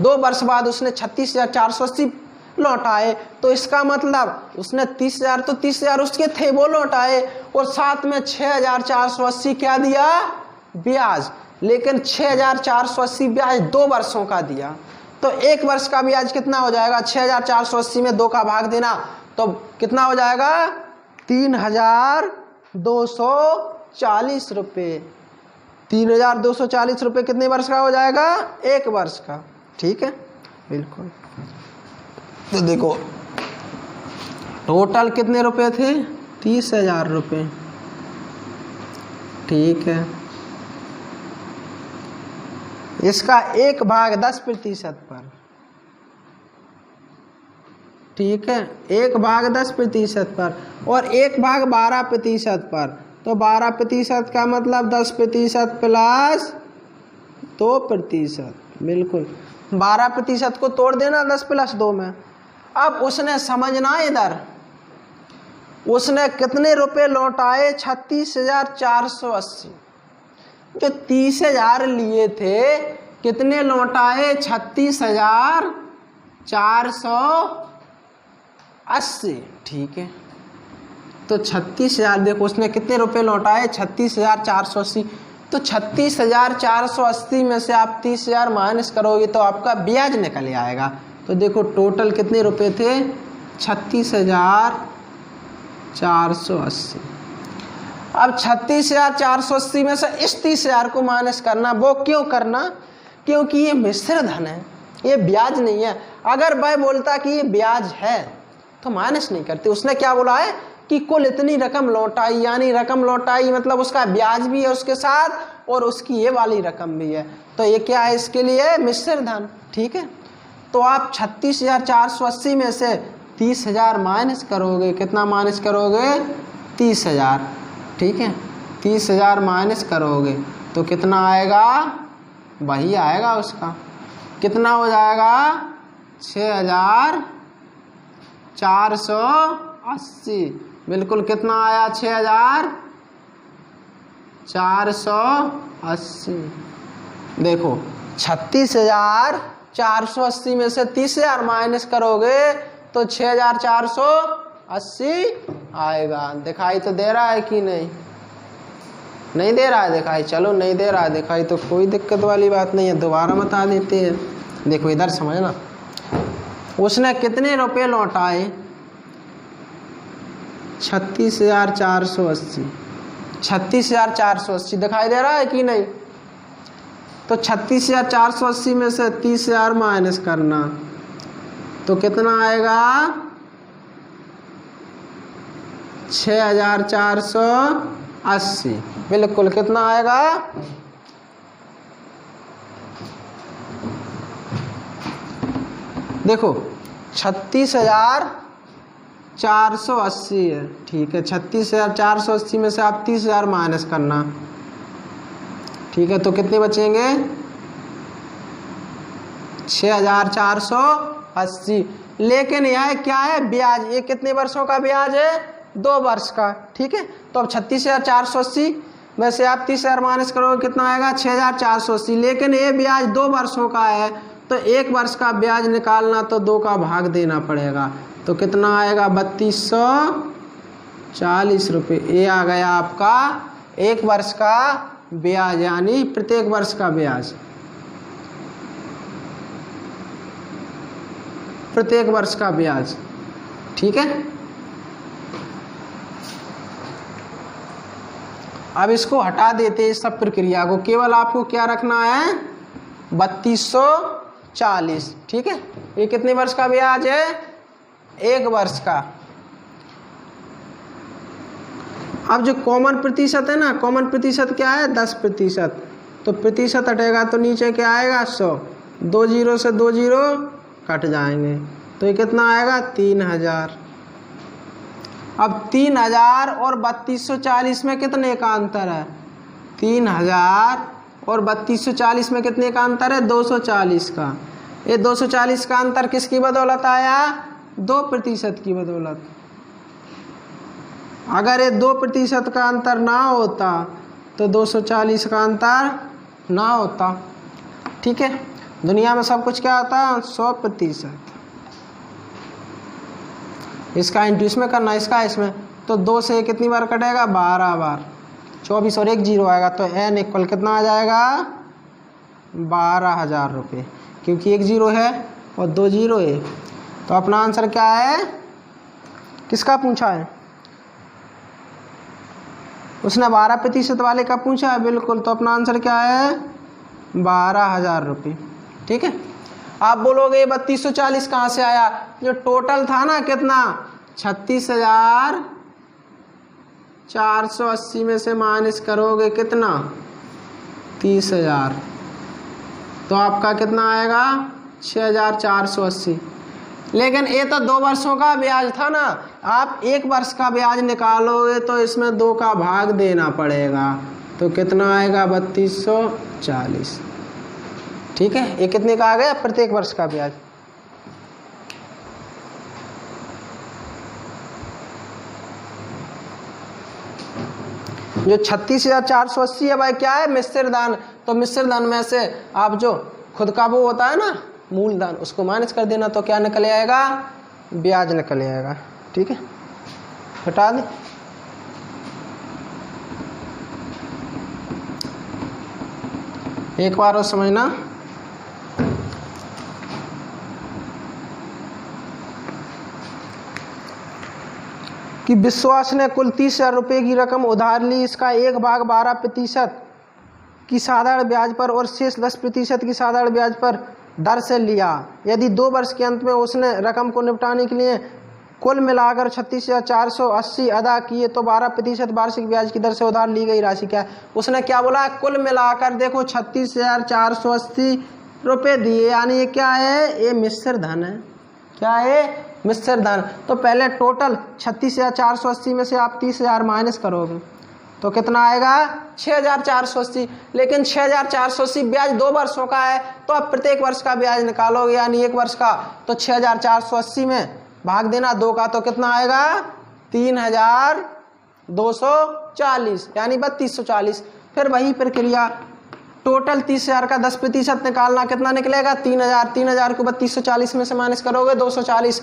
2 वर्ष बाद उसने 36,480 लौटाए, तो इसका मतलब उसने 30,000 तो 30,000 उसके थे वो लौटाए, और साथ में 6,480 क्या दिया? ब्याज। लेकिन 6,480 ब्याज 2 वर्षों का दिया, तो 1 वर्ष का ब्याज कितना हो जाएगा? 6,480 में 2 का भाग देना, तो कितना हो जाएगा? 3,240 रुपये। 3,240 रुपये कितने वर्ष का हो जाएगा? 1 वर्ष का। ठीक है, बिल्कुल। तो देखो टोटल कितने रुपए थे? 30,000 रुपये। ठीक है, इसका 1/10% पर, ठीक है, 1/10% पर, और 1/12% पर। तो 12% का मतलब 10% प्लस 2%। बिल्कुल 12% को तोड़ देना 10 प्लस 2 में। अब उसने समझना इधर, उसने कितने रुपए लौटाए? 36,480। जो 30,000 लिए थे कितने लौटाए? 36,480। ठीक है, तो 36,000 देखो उसने कितने रुपए लौटाए? 36,480। तो 36,480 में से आप 30,000 माइनस करोगे तो आपका ब्याज निकल आएगा। तो देखो टोटल कितने रुपए थे? 36,480। अब 36,480 में से इस 30,000 को माइनस करना। वो क्यों करना? क्योंकि ये मिश्र धन है, ये ब्याज नहीं है। अगर वह बोलता कि ये ब्याज है तो माइनस नहीं करते। उसने क्या बोला है कि कुल इतनी रकम लौटाई, यानी रकम लौटाई मतलब उसका ब्याज भी है उसके साथ और उसकी ये वाली रकम भी है। तो ये क्या है? इसके लिए मिश्र धन। ठीक है, तो आप 36,480 में से 30,000 माइनस करोगे। कितना माइनस करोगे? 30,000। ठीक है, 30,000 माइनस करोगे तो कितना आएगा? वही आएगा उसका। कितना हो जाएगा? 6,480। बिल्कुल कितना आया? 6,480। देखो 36,480 में से 30,000 माइनस करोगे तो 6,480 आएगा। दिखाई तो दे रहा है कि नहीं? नहीं दे रहा है दिखाई? चलो नहीं दे रहा है दिखाई तो कोई दिक्कत वाली बात नहीं है, दोबारा बता देते हैं। देखो इधर समझना, उसने कितने रुपए लौटाए? 36,480। 36,480 दिखाई दे रहा है कि नहीं? तो 36,480 में से 30,000 माइनस करना तो कितना आएगा? 6,480। बिल्कुल कितना आएगा? देखो 36,480 है। ठीक है, 36,480 में से आप 30,000 माइनस करना। ठीक है, तो कितने बचेंगे? 6,480। लेकिन यह क्या है? ब्याज। ये कितने वर्षों का ब्याज है? 2 वर्ष का, ठीक है। तो अब 36,480 में से आप 30,000 माइनस करोगे कितना आएगा 6,480, लेकिन ये ब्याज 2 वर्षों का है तो 1 वर्ष का ब्याज निकालना तो 2 का भाग देना पड़ेगा, तो कितना आएगा 3240 रुपये। ये आ गया आपका 1 वर्ष का ब्याज, यानी प्रत्येक वर्ष का ब्याज, प्रत्येक वर्ष का ब्याज, ठीक है। अब इसको हटा देते हैं, इस सब प्रक्रिया को, केवल आपको क्या रखना है 3240, ठीक है। ये कितने वर्ष का ब्याज है 1 वर्ष का। अब जो कॉमन प्रतिशत है ना, कॉमन प्रतिशत क्या है 10%, तो प्रतिशत हटेगा तो नीचे क्या आएगा 100, 2 जीरो से 2 जीरो कट जाएंगे, तो ये कितना आएगा 3000। अब 3000 और 3240 में कितने का अंतर है 3000 और 3240 में कितने का अंतर है 240 का। ये 240 का अंतर किसकी बदौलत आया 2% की बदौलत। अगर ये 2% का अंतर ना होता तो 240 का अंतर ना होता, ठीक है। दुनिया में सब कुछ क्या होता है 100%। इसका इंटू इसमें करना, इसका इसमें, तो 2 से कितनी बार कटेगा 12 बार, 24 और 1 जीरो आएगा, तो n इक्वल कितना आ जाएगा 12,000 रुपये, क्योंकि 1 जीरो है और 2 जीरो है। तो अपना आंसर क्या है, किसका पूछा है उसने 12% वाले का पूछा है, बिल्कुल। तो अपना आंसर क्या है 12,000 रुपये, ठीक है। आप बोलोगे ये 3240 कहाँ से आया, जो टोटल था ना कितना 36,480 में से माइनस करोगे कितना 30,000, तो आपका कितना आएगा 6,480। लेकिन ये तो 2 वर्षों का ब्याज था ना, आप 1 वर्ष का ब्याज निकालोगे तो इसमें 2 का भाग देना पड़ेगा, तो कितना आएगा 3240, ठीक है। ये कितने का आ गया प्रत्येक वर्ष का ब्याज। जो 36,480 है भाई क्या है मिश्र दान, तो मिश्र दान में से आप जो खुद का वो होता है ना मूलधन उसको माइनस कर देना, तो क्या निकल आएगा ब्याज निकल आएगा, ठीक है। हटा दे, एक बार और समझना। कि विश्वास ने कुल 30,000 रुपये की रकम उधार ली, इसका 1/12% की साधारण ब्याज पर और शेष 10% की साधारण ब्याज पर दर से लिया। यदि 2 वर्ष के अंत में उसने रकम को निपटाने के लिए कुल मिलाकर 36,480 अदा किए तो 12% वार्षिक ब्याज की दर से उधार ली गई राशि क्या है। उसने क्या बोला कुल मिलाकर देखो 36,480 रुपये दिए, यानी ये क्या है ये मिश्र धन है, क्या है मिश्र धन। तो पहले टोटल 36,480 में से आप 30,000 माइनस करोगे तो कितना आएगा 6,480, लेकिन 6,480 ब्याज 2 वर्षों का है, तो आप प्रत्येक वर्ष का ब्याज निकालोगे यानी 1 वर्ष का, तो 6,480 में भाग देना 2 का, तो कितना आएगा 3,240 यानी 3240। फिर वही प्रक्रिया टोटल 30,000 का 10% निकालना, कितना निकलेगा 3,000। 3,000 को 3240 में से माइनस करोगे 240।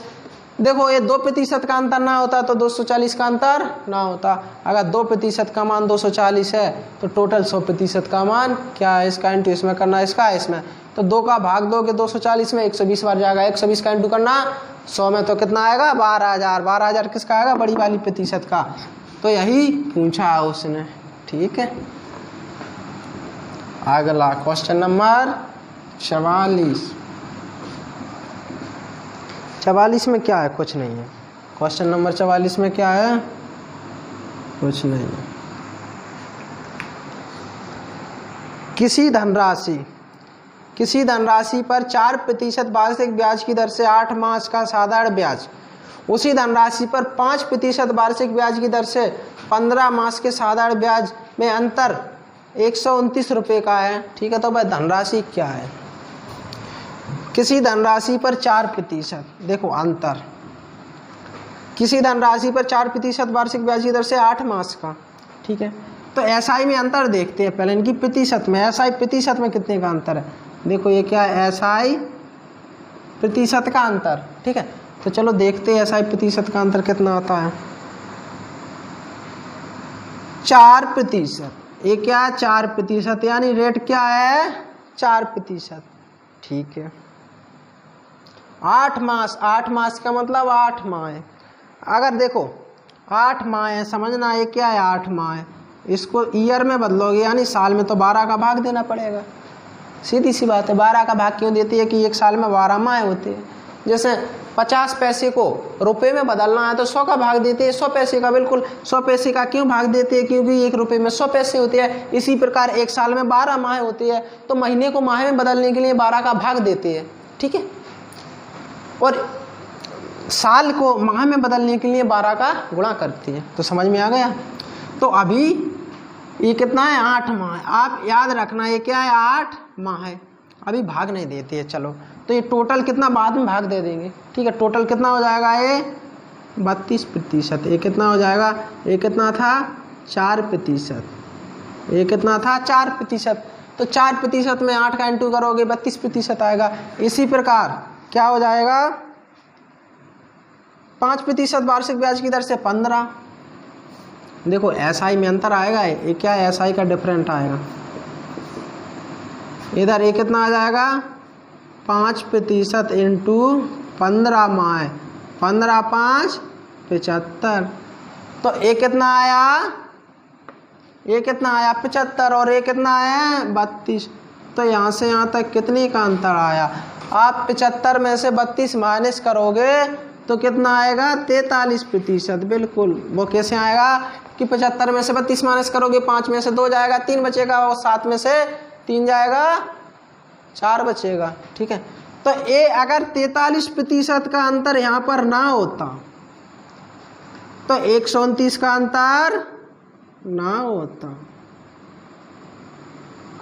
देखो ये 2% का अंतर ना होता तो 240 का अंतर ना होता। अगर 2% का मान 240 है तो टोटल 100% का मान क्या है, इसका इंटू इसमें करना, इसका इसमें, तो 2 का भाग दोगे 240 में 120 बार जाएगा, 120 का इंटू करना 100 में, तो कितना आएगा 12,000। 12,000 किसका आएगा बड़ी वाली प्रतिशत का, तो यही पूछा उसने, ठीक है। अगला क्वेश्चन नंबर 44 में क्या है, कुछ नहीं है। क्वेश्चन नंबर 44 में क्या है, कुछ नहीं है। किसी धनराशि पर 4% वार्षिक ब्याज की दर से 8 मास का साधारण ब्याज, उसी धनराशि पर 5% वार्षिक ब्याज की दर से 15 मास के साधारण ब्याज में अंतर 129 रुपये का है, ठीक है। तो भाई धनराशि क्या है, किसी धनराशि पर 4% देखो अंतर किसी धनराशि पर 4% वार्षिक ब्याज की दर से 8 मास का, ठीक है। तो एसआई में अंतर देखते हैं पहले इनकी प्रतिशत में, एसआई प्रतिशत में कितने का अंतर है। देखो ये क्या है, एसआई प्रतिशत का अंतर, ठीक है। तो चलो देखते हैं एसआई प्रतिशत का अंतर कितना आता है। 4%, ये क्या है 4%, यानी रेट क्या है 4%, ठीक है। 8 मास, 8 मास का मतलब 8 माह है। अगर देखो 8 माह है, समझना ये क्या है 8 माह है, इसको ईयर में बदलोगे यानी साल में, तो 12 का भाग देना पड़ेगा, सीधी सी बात है। 12 का भाग क्यों देती है कि एक साल में 12 माह होते हैं। जैसे 50 पैसे को रुपए में बदलना है तो 100 का भाग देते हैं, 100 पैसे का, बिल्कुल 100 पैसे का क्यों भाग देते हैं, क्योंकि 1 रुपये में 100 पैसे होते हैं। इसी प्रकार एक साल में 12 माह होती है, तो महीने को माह में बदलने के लिए 12 का भाग देते हैं, ठीक है। और साल को माह में बदलने के लिए 12 का गुणा करती है। तो समझ में आ गया। तो अभी ये कितना है 8 माह है, आप याद रखना ये क्या है 8 माह है, अभी भाग नहीं देती है। चलो तो ये टोटल कितना बाद में भाग दे देंगे, ठीक है। टोटल कितना हो जाएगा ये 32%, ये कितना हो जाएगा, ये कितना था 4%, ये कितना था 4%। तो 4% में 8 का इंटू करोगे 32% आएगा। इसी प्रकार क्या हो जाएगा 5% वार्षिक ब्याज की दर से 15। देखो एसआई में अंतर आएगा, ये क्या है एसआई का डिफरेंट आएगा। इधर ये कितना आ जाएगा 5% इंटू 15 माह, 15 5 75। तो ये कितना आया, ये कितना आया 75 और ये कितना आया 32। तो यहाँ से यहाँ तक कितने का अंतर आया। आप 75 में से 32 माइनस करोगे तो कितना आएगा 43%। बिल्कुल वो कैसे आएगा कि 75 में से 32 माइनस करोगे, 5 में से 2 जाएगा, 3 बचेगा, और 7 में से 3 जाएगा, 4 बचेगा, ठीक है। तो ये अगर 43% का अंतर यहाँ पर ना होता तो 129 का अंतर ना होता।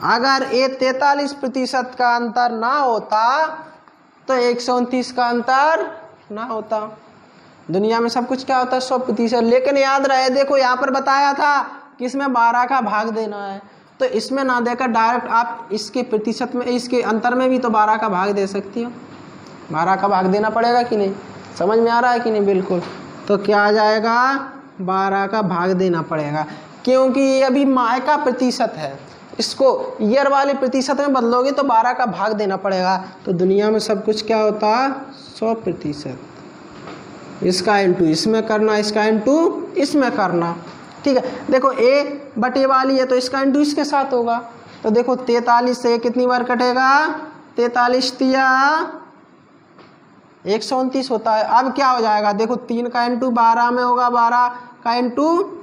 अगर ये 43% का अंतर ना होता तो 129 का अंतर ना होता। दुनिया में सब कुछ क्या होता है 100%। लेकिन याद रहे देखो यहाँ पर बताया था कि इसमें 12 का भाग देना है, तो इसमें ना देकर डायरेक्ट आप इसके प्रतिशत में, इसके अंतर में भी तो 12 का भाग दे सकती हो। 12 का भाग देना पड़ेगा कि नहीं, समझ में आ रहा है कि नहीं। बिल्कुल। तो क्या आ जाएगा 12 का भाग देना पड़ेगा, क्योंकि ये अभी माह का प्रतिशत है, इसको ईयर वाले प्रतिशत में बदलोगे तो 12 का भाग देना पड़ेगा। तो दुनिया में सब कुछ क्या होता है 100%। इसका इंटू इसमें करना, इसका इंटू इसमें करना, ठीक है। देखो ए बटे वाली है तो इसका इंटू इसके साथ होगा। तो देखो 43 से कितनी बार कटेगा, 43 तिया 129 होता है। अब क्या हो जाएगा, देखो 3 का इंटू 12 में होगा, 12 का इंटू,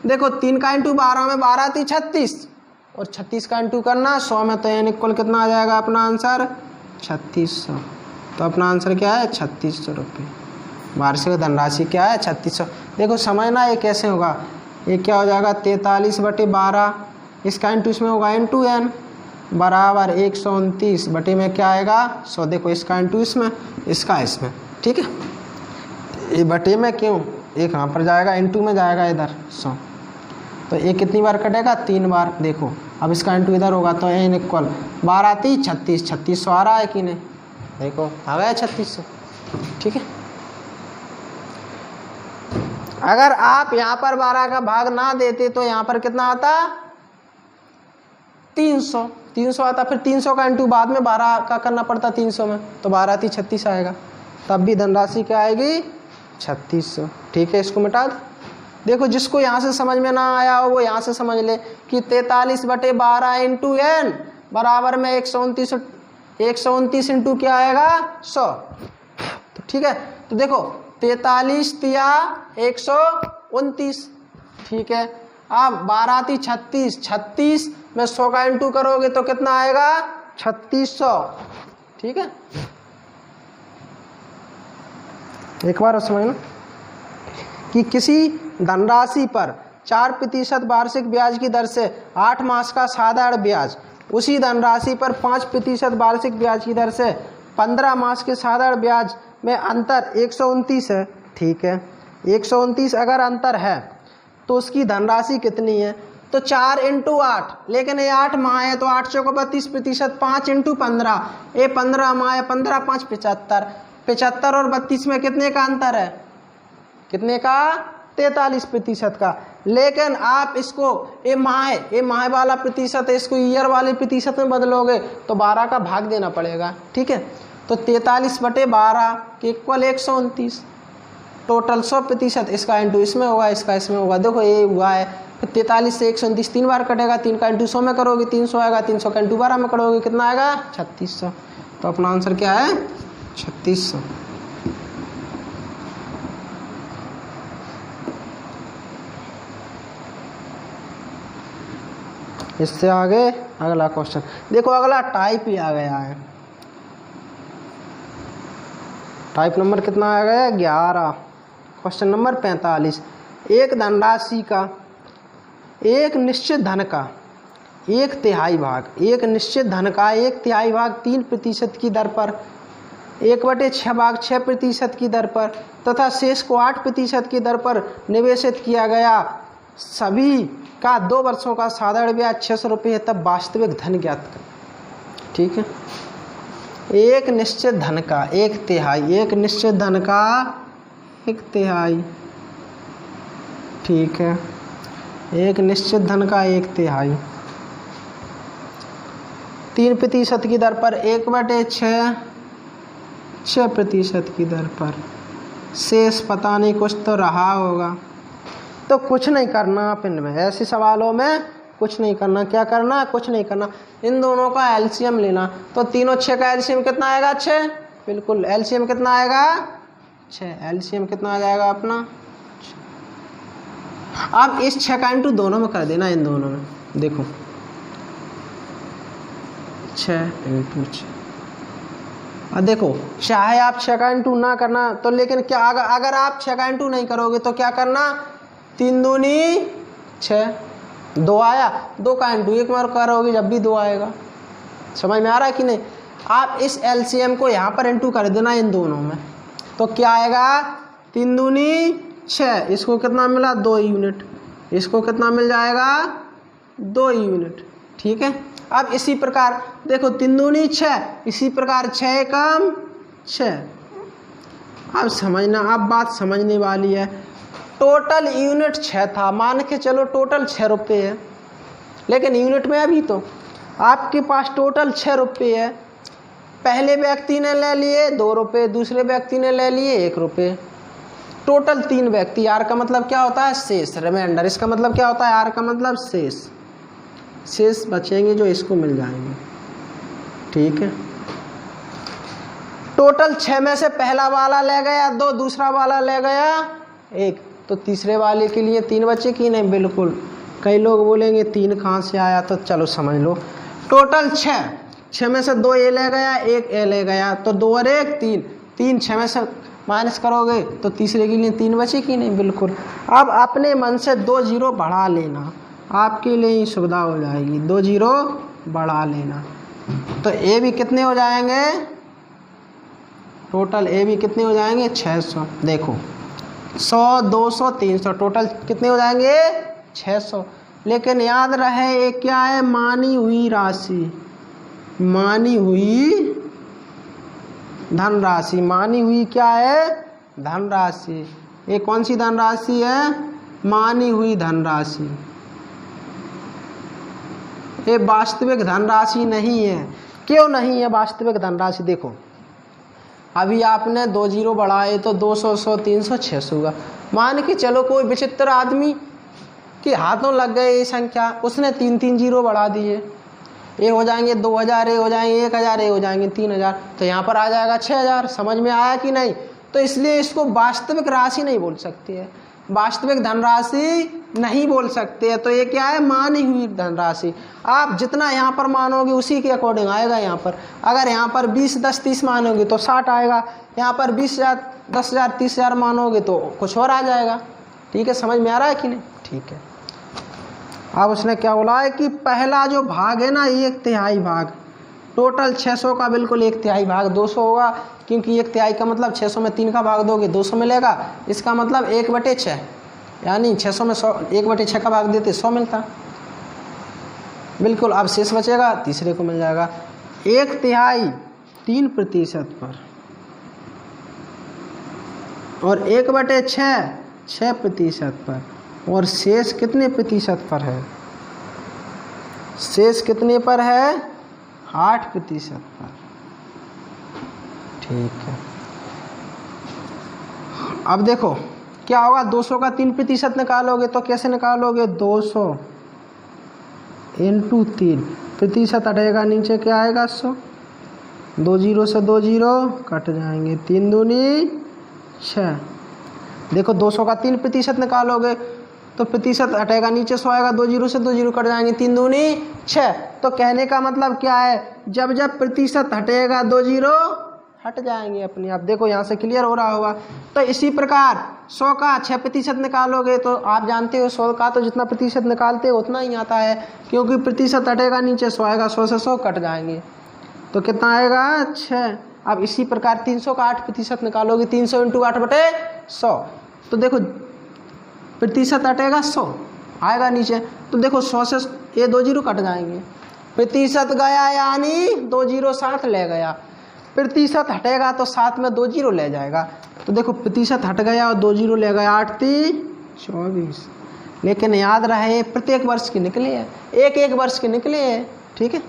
देखो 3 का इंटू 12 में 12 थी 36, और 36 का इंटू करना 100 में, तो यानी कुल कितना आ जाएगा अपना आंसर 3600। तो अपना आंसर क्या है 3600 रुपये। वार्षिक धनराशि क्या है 3600। देखो समझना ये कैसे होगा, ये क्या हो जाएगा 43 बटे 12, इसका इंटू इसमें होगा इंटू एन बराबर 129 बटे में क्या आएगा 100। देखो इसका इंटू इसमें, इसका इसमें, ठीक है। ये बटे में क्यों, एक यहाँ पर जाएगा, इंटू में जाएगा इधर 100। तो ये कितनी बार कटेगा 3 बार। देखो अब इसका इंटू इधर होगा तो एन इक्वल 12 थी 36, 3600 आ रहा है कि नहीं, देखो आ गया 3600, ठीक है। अगर आप यहाँ पर 12 का भाग ना देते तो यहाँ पर कितना आता 300 आता, फिर 300 का इंटू बाद में 12 का करना पड़ता 300 में, तो 12 थी 36 आएगा, तब भी धनराशि क्या आएगी 3600, ठीक है। इसको मिटा दो। देखो जिसको यहाँ से समझ में ना आया हो वो यहाँ से समझ ले कि 43 बटे 12 इंटू एन बराबर में 129 इंटू क्या आएगा 100, तो ठीक है। तो देखो 43 तिया 129, ठीक है। अब 12 थी 36, 36 में 100 का इंटू करोगे तो कितना आएगा 3600, ठीक है। एक बार समझना कि किसी धनराशि पर 4% वार्षिक ब्याज की दर से 8 मास का साधारण ब्याज, उसी धनराशि पर 5% वार्षिक ब्याज की दर से 15 मास के साधारण ब्याज में अंतर 129 है, ठीक है। 129 अगर अंतर है तो उसकी धनराशि कितनी है? तो 4 × 8, लेकिन ये 8 माह है तो 8 चौको 32%, 5 × 15, ये 15 माह है, 15 5 75, 75 और 32 में कितने का अंतर है? कितने का? 43% का। लेकिन आप इसको ये माह वाला प्रतिशत है, इसको ईयर वाले प्रतिशत में बदलोगे तो 12 का भाग देना पड़ेगा, ठीक है। तो 43/12 के इक्वल 129, टोटल 100%, इसका इंटू इसमें होगा, इसका इसमें होगा। देखो ये हुआ है, तो 43 से 129 3 बार कटेगा, 3 का इंटू 100 में करोगे 300 आएगा, 300 का इंटू 12 में करोगे कितना आएगा? 3600। तो अपना आंसर क्या है? 3600। इससे आगे अगला क्वेश्चन देखो, अगला टाइप ही आ गया है। टाइप नंबर कितना आ गया? 11। Question number 45। एक धनराशि का एक निश्चित धन का 1/3 भाग, एक निश्चित धन का 1/3 भाग 3% की दर पर, 1/6 भाग 6% की दर पर तथा शेष को 8% की दर पर निवेशित किया गया। सभी का 2 वर्षों का साधारण ब्याज 600 रुपये है, तब वास्तविक धन ज्ञात कर। ठीक है। एक निश्चित धन का 1/3, एक निश्चित धन का 1/3, ठीक है। एक निश्चित धन का 1/3 3% की दर पर, 1/6 6% की दर पर, शेष पता नहीं कुछ तो रहा होगा। तो कुछ नहीं करना आप इनमें, ऐसे सवालों में कुछ नहीं करना। क्या करना? कुछ नहीं करना। इन दोनों का एलसीएम लेना। तो तीनों 6 का एलसीएम कितना आएगा? 6। बिल्कुल, एलसीएम कितना आएगा? 6। एलसीएम कितना आ जाएगा अपना? 6। अब इस 6 का इंटू दोनों में कर देना, इन दोनों में। देखो 6 × 6। अब देखो, चाहे आप 6 का इंटू ना करना तो, लेकिन क्या अगर आप 6 का इंटू नहीं करोगे तो क्या करना? 3 दूनी 6, 2 आया, 2 का इंटू 1 बार करोगे जब भी 2 आएगा। समझ में आ रहा है कि नहीं? आप इस एलसीएम को यहाँ पर इंटू कर देना इन दोनों में, तो क्या आएगा? 3 दूनी 6, इसको कितना मिला? 2 यूनिट, इसको कितना मिल जाएगा? 2 यूनिट, ठीक है। अब इसी प्रकार देखो, 3 दूनी 6, इसी प्रकार 6 कम 6। अब समझना, अब बात समझने वाली है। टोटल यूनिट 6 था, मान के चलो टोटल 6 रुपये है, लेकिन यूनिट में अभी तो आपके पास टोटल 6 रुपये है। पहले व्यक्ति ने ले लिए 2 रुपये, दूसरे व्यक्ति ने ले लिए 1 रुपये, टोटल 3 व्यक्ति। आर का मतलब क्या होता है? शेष, रिमाइंडर। इसका मतलब क्या होता है? आर का मतलब शेष। शेष बचेंगे जो इसको मिल जाएंगे, ठीक है। टोटल 6 में से पहला वाला ले गया 2, दूसरा वाला ले गया 1, तो तीसरे वाले के लिए 3 बचे कि नहीं? बिल्कुल। कई लोग बोलेंगे 3 कहाँ से आया, तो चलो समझ लो। टोटल 6 में से 2 ए ले गया, 1 ए ले गया, तो 2 और 1 3, 3 6 में से माइनस करोगे तो तीसरे के लिए 3 बचे कि नहीं? बिल्कुल। अब अपने मन से 2 जीरो बढ़ा लेना, आपके लिए ही सुविधा हो जाएगी। 2 जीरो बढ़ा लेना, तो ए भी कितने हो जाएंगे? टोटल ए भी कितने हो जाएंगे? 600। देखो 100 200 300, टोटल कितने हो जाएंगे? 600। लेकिन याद रहे ये क्या है? मानी हुई राशि, मानी हुई धनराशि। मानी हुई क्या है? धनराशि। ये कौन सी धनराशि है? मानी हुई धनराशि। ये वास्तविक धनराशि नहीं है। क्यों नहीं है वास्तविक धनराशि? देखो, अभी आपने 2 जीरो बढ़ाए तो 200 100 300 600 हुआ। मान के चलो कोई विचित्र आदमी के हाथों लग गए ये संख्या, उसने 3 जीरो बढ़ा दिए, ये हो जाएंगे 2000, ये हो जाएंगे 1000, ये हो जाएंगे 3000, तो यहाँ पर आ जाएगा 6000। समझ में आया कि नहीं? तो इसलिए इसको वास्तविक राशि नहीं बोल सकती है, वास्तविक धनराशि नहीं बोल सकते हैं। तो ये क्या है? मानी हुई धनराशि। आप जितना यहाँ पर मानोगे उसी के अकॉर्डिंग आएगा। यहाँ पर अगर यहाँ पर 20 10 30 मानोगे तो 60 आएगा, यहाँ पर 20,000 10,000 30,000 मानोगे तो कुछ और आ जाएगा। ठीक है, समझ में आ रहा है कि नहीं? ठीक है। अब उसने क्या बोला है कि पहला जो भाग है ना 1/3 भाग, टोटल 600 का बिल्कुल 1/3 भाग 200 होगा, क्योंकि 1/3 का मतलब 600 में 3 का भाग दोगे 200 मिलेगा। इसका मतलब 1/6, यानी 600 में 100 1/6 का भाग देते 100 मिलता बिल्कुल। अब शेष बचेगा तीसरे को मिल जाएगा। 1/3 3% पर और 1/6 6% पर, और शेष कितने प्रतिशत पर है? शेष कितने पर है? 8% पर। ठीक है, अब देखो क्या होगा। 200 का 3% निकालोगे तो कैसे निकालोगे? 200 इंटू 3, प्रतिशत हटेगा नीचे क्या आएगा? 100। 2 जीरो से 2 जीरो कट जाएंगे, 3 दूनी 6। देखो 200 का 3% निकालोगे तो प्रतिशत हटेगा नीचे 100 आएगा, 2 जीरो से 2 जीरो कट जाएंगे, 3 दूनी 6। तो कहने का मतलब क्या है? जब जब प्रतिशत हटेगा 2 जीरो हट जाएंगे अपने आप। देखो यहाँ से क्लियर हो रहा होगा। तो इसी प्रकार 100 का 6% निकालोगे तो आप जानते हो 100 का तो जितना प्रतिशत निकालते हो उतना ही आता है, क्योंकि प्रतिशत हटेगा नीचे 100 आएगा, 100 से 100 कट जाएंगे तो कितना आएगा? 6। अब इसी प्रकार 300 का 8% निकालोगे, 300 इंटू 8/100। तो देखो प्रतिशत हटेगा 100 आएगा नीचे, तो देखो 100 से ये 2 जीरो कट जाएंगे, प्रतिशत गया यानी 2 जीरो साथ ले गया। प्रतिशत हटेगा तो साथ में 2 जीरो ले जाएगा, तो देखो प्रतिशत हट गया और 2 जीरो ले गया, 8 3 24। लेकिन याद रहे प्रत्येक वर्ष के निकले हैं, एक एक वर्ष के निकले हैं। ठीक है,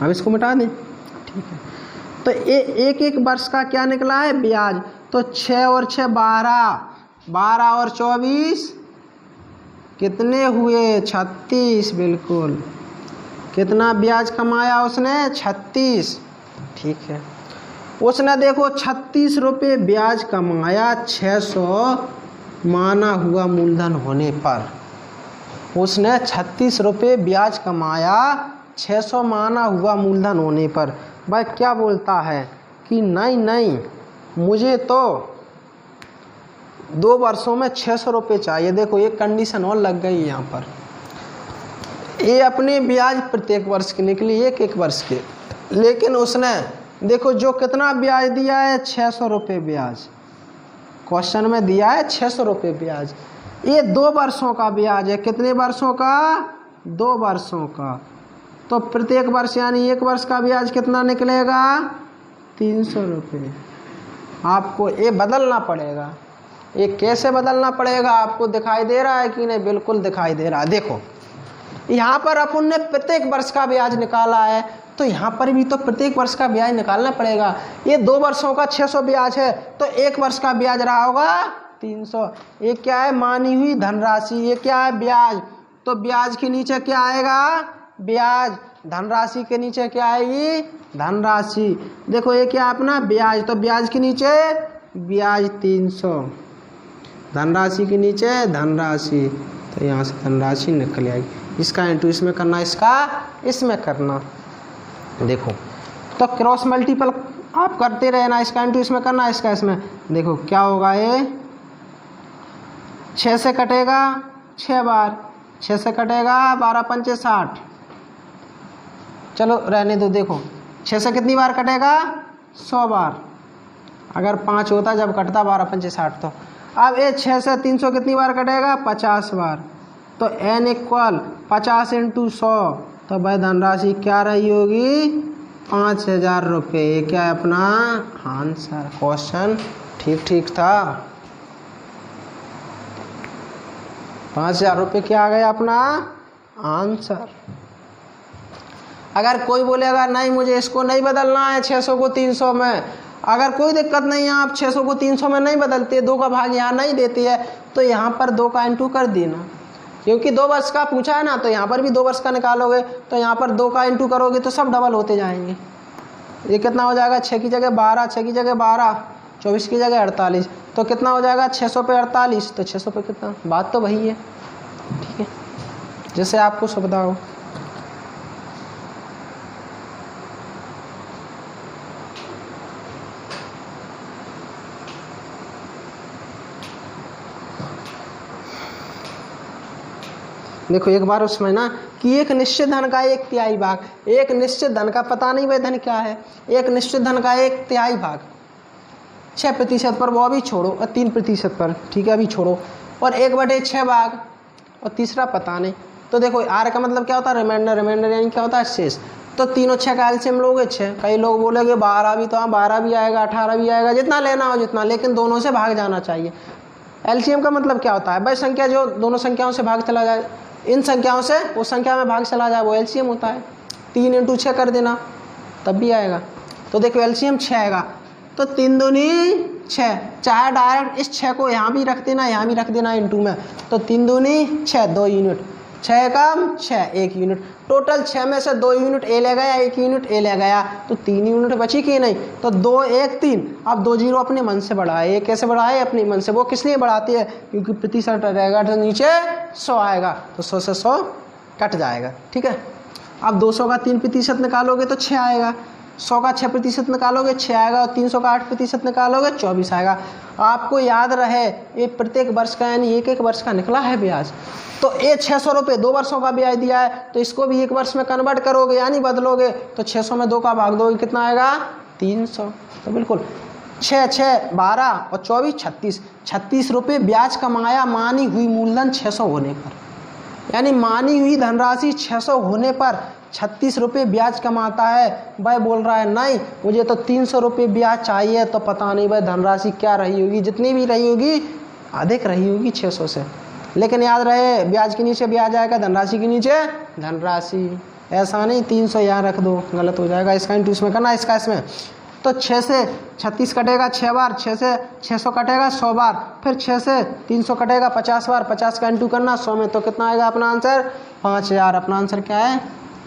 अब इसको मिटा दें। ठीक है, तो एक एक वर्ष का क्या निकला है? ब्याज। तो 6 और 6 12, 12 और 24 कितने हुए? 36। बिल्कुल, कितना ब्याज कमाया उसने? 36। ठीक है, उसने देखो 36 रुपये ब्याज कमाया 600 माना हुआ मूलधन होने पर। उसने 36 रुपये ब्याज कमाया 600 माना हुआ मूलधन होने पर। भाई क्या बोलता है कि नहीं नहीं मुझे तो 2 वर्षों में 600 रुपये चाहिए। देखो एक कंडीशन और लग गई यहाँ पर। ये अपने ब्याज प्रत्येक वर्ष के निकली, एक एक वर्ष के, लेकिन उसने देखो जो कितना ब्याज दिया है? 600 रुपये ब्याज। क्वेश्चन में दिया है 600 रुपये ब्याज। ये 2 वर्षों का ब्याज है। कितने वर्षों का? 2 वर्षों का। तो प्रत्येक वर्ष यानी एक वर्ष का ब्याज कितना निकलेगा? 300 रुपये। आपको ये बदलना पड़ेगा। ये कैसे बदलना पड़ेगा? आपको दिखाई दे रहा है कि नहीं? बिल्कुल दिखाई दे रहा है। देखो यहाँ पर अपन ने प्रत्येक वर्ष का ब्याज निकाला है, तो यहाँ पर भी तो प्रत्येक वर्ष का ब्याज निकालना पड़ेगा। ये 2 वर्षों का 600 ब्याज है, तो एक वर्ष का ब्याज रहा होगा 300। ये क्या है? मानी हुई धनराशि। ये क्या है? ब्याज। तो ब्याज के नीचे क्या आएगा? ब्याज। धनराशि के नीचे क्या आएगी? धनराशि। देखो ये क्या अपना ब्याज, तो ब्याज के नीचे ब्याज 300, धनराशि के नीचे धनराशि, तो यहाँ से धनराशि निकल आएगी। इसका इंटू इसमें करना, इसका इसमें करना। देखो तो क्रॉस मल्टीपल आप करते रहना, इसका इंटू इसमें करना, इसका इसमें। देखो क्या होगा? ये 6 से कटेगा 6 बार, 6 से कटेगा 12 पंचे 60। चलो रहने दो। देखो 6 से कितनी बार कटेगा? 100 बार। अगर 5 होता जब कटता 12 पंचे 60 तो। अब ये 6 से 300 कितनी बार कटेगा? 50 बार। तो n इक्वल 50 इंटू 100, तो भाई धनराशि क्या रही होगी? 5000 रुपये। ये क्या है अपना आंसर? क्वेश्चन ठीक ठीक था। 5000 रुपये क्या आ गया अपना आंसर। अगर कोई बोलेगा नहीं मुझे इसको नहीं बदलना है 600 को 300 में, अगर कोई दिक्कत नहीं है, आप 600 को 300 में नहीं बदलते, 2 का भाग यहाँ नहीं देती है, तो यहाँ पर 2 का इंटू कर देना, क्योंकि 2 वर्ष का पूछा है ना, तो यहाँ पर भी 2 वर्ष का निकालोगे तो यहाँ पर 2 का इंटू करोगे तो सब डबल होते जाएंगे। ये कितना हो जाएगा? 6 की जगह 12, 6 की जगह 12, 24 की जगह 48, तो कितना हो जाएगा? 600 पे 48, तो 600 पे कितना? बात तो वही है। ठीक है, जैसे आपको सुविधा हो। देखो एक बार उसमें ना कि एक निश्चित धन का 1/3 भाग, एक निश्चित धन का पता नहीं वह धन क्या है, एक निश्चित धन का 1/3 भाग 6% पर, वो अभी छोड़ो, और 3% पर, ठीक है अभी छोड़ो, और 1/6 भाग, और तीसरा पता नहीं। तो देखो आर का मतलब क्या होता है, रिमाइंडर, रिमाइंडर यानी क्या होता है, शेष। तो तीनों 6 का एलसीएम लोगे 6। कई लोग बोलेंगे 12 भी, तो हाँ 12 भी आएगा, 18 भी आएगा, जितना लेना हो जितना, लेकिन दोनों से भाग जाना चाहिए। एलसीएम का मतलब क्या होता है, वह संख्या जो दोनों संख्याओं से भाग चला जाए, इन संख्याओं से उस संख्या में भाग चला जाए, वो एलसीएम होता है। 3 × 6 कर देना तब भी आएगा। तो देखो एलसीएम 6 आएगा, तो 3 दूनी 6, चाहे डायरेक्ट इस 6 को यहाँ भी रख देना, यहाँ भी रख देना इंटू में, तो 3 दूनी 6, 2 यूनिट, 6 कम 6, 1 यूनिट, टोटल 6 में से 2 यूनिट ए ले गया, 1 यूनिट ए ले गया, तो 3 यूनिट बची कि नहीं, तो 2 1 3। अब 2 जीरो अपने मन से बढ़ाए, ये कैसे बढ़ाए, अपने मन से। वो किस लिए बढ़ाती है, क्योंकि प्रतिशत रहेगा तो नीचे 100 आएगा, तो 100 से 100 कट जाएगा, ठीक है। अब 200 का 3% निकालोगे तो 6 आएगा, 100 का 6% निकालोगे 6 आएगा, और 300 का 8% निकालोगे 24 आएगा। आपको याद रहे ये प्रत्येक वर्ष का यानी एक वर्ष का निकला है ब्याज। तो ये 600 रुपये 2 वर्षों का ब्याज दिया है, तो इसको भी 1 वर्ष में कन्वर्ट करोगे यानी बदलोगे, तो 600 में 2 का भाग दोगे, कितना आएगा 300। तो बिल्कुल 6 6 12 और 24 36, 36 रुपये ब्याज कमाया मानी हुई मूलधन 600 होने पर, यानी मानी हुई धनराशि 600 होने पर 36 रुपये ब्याज कमाता है। वह बोल रहा है नहीं मुझे तो 300 रुपये ब्याज चाहिए, तो पता नहीं वह धनराशि क्या रही होगी, जितनी भी रही होगी अधिक रही होगी 600 से। लेकिन याद रहे ब्याज के नीचे ब्याज आएगा, धनराशि के नीचे धनराशि, ऐसा नहीं 300 यहाँ रख दो, गलत हो जाएगा। इसका इंटू इसमें करना, इसका इसमें। तो 6 से 36 कटेगा 6 बार, 6 से 600 कटेगा 100 बार, फिर 6 से 300 कटेगा 50 बार, 50 का इंटू करना 100 में, तो कितना आएगा अपना आंसर 5000। अपना आंसर क्या है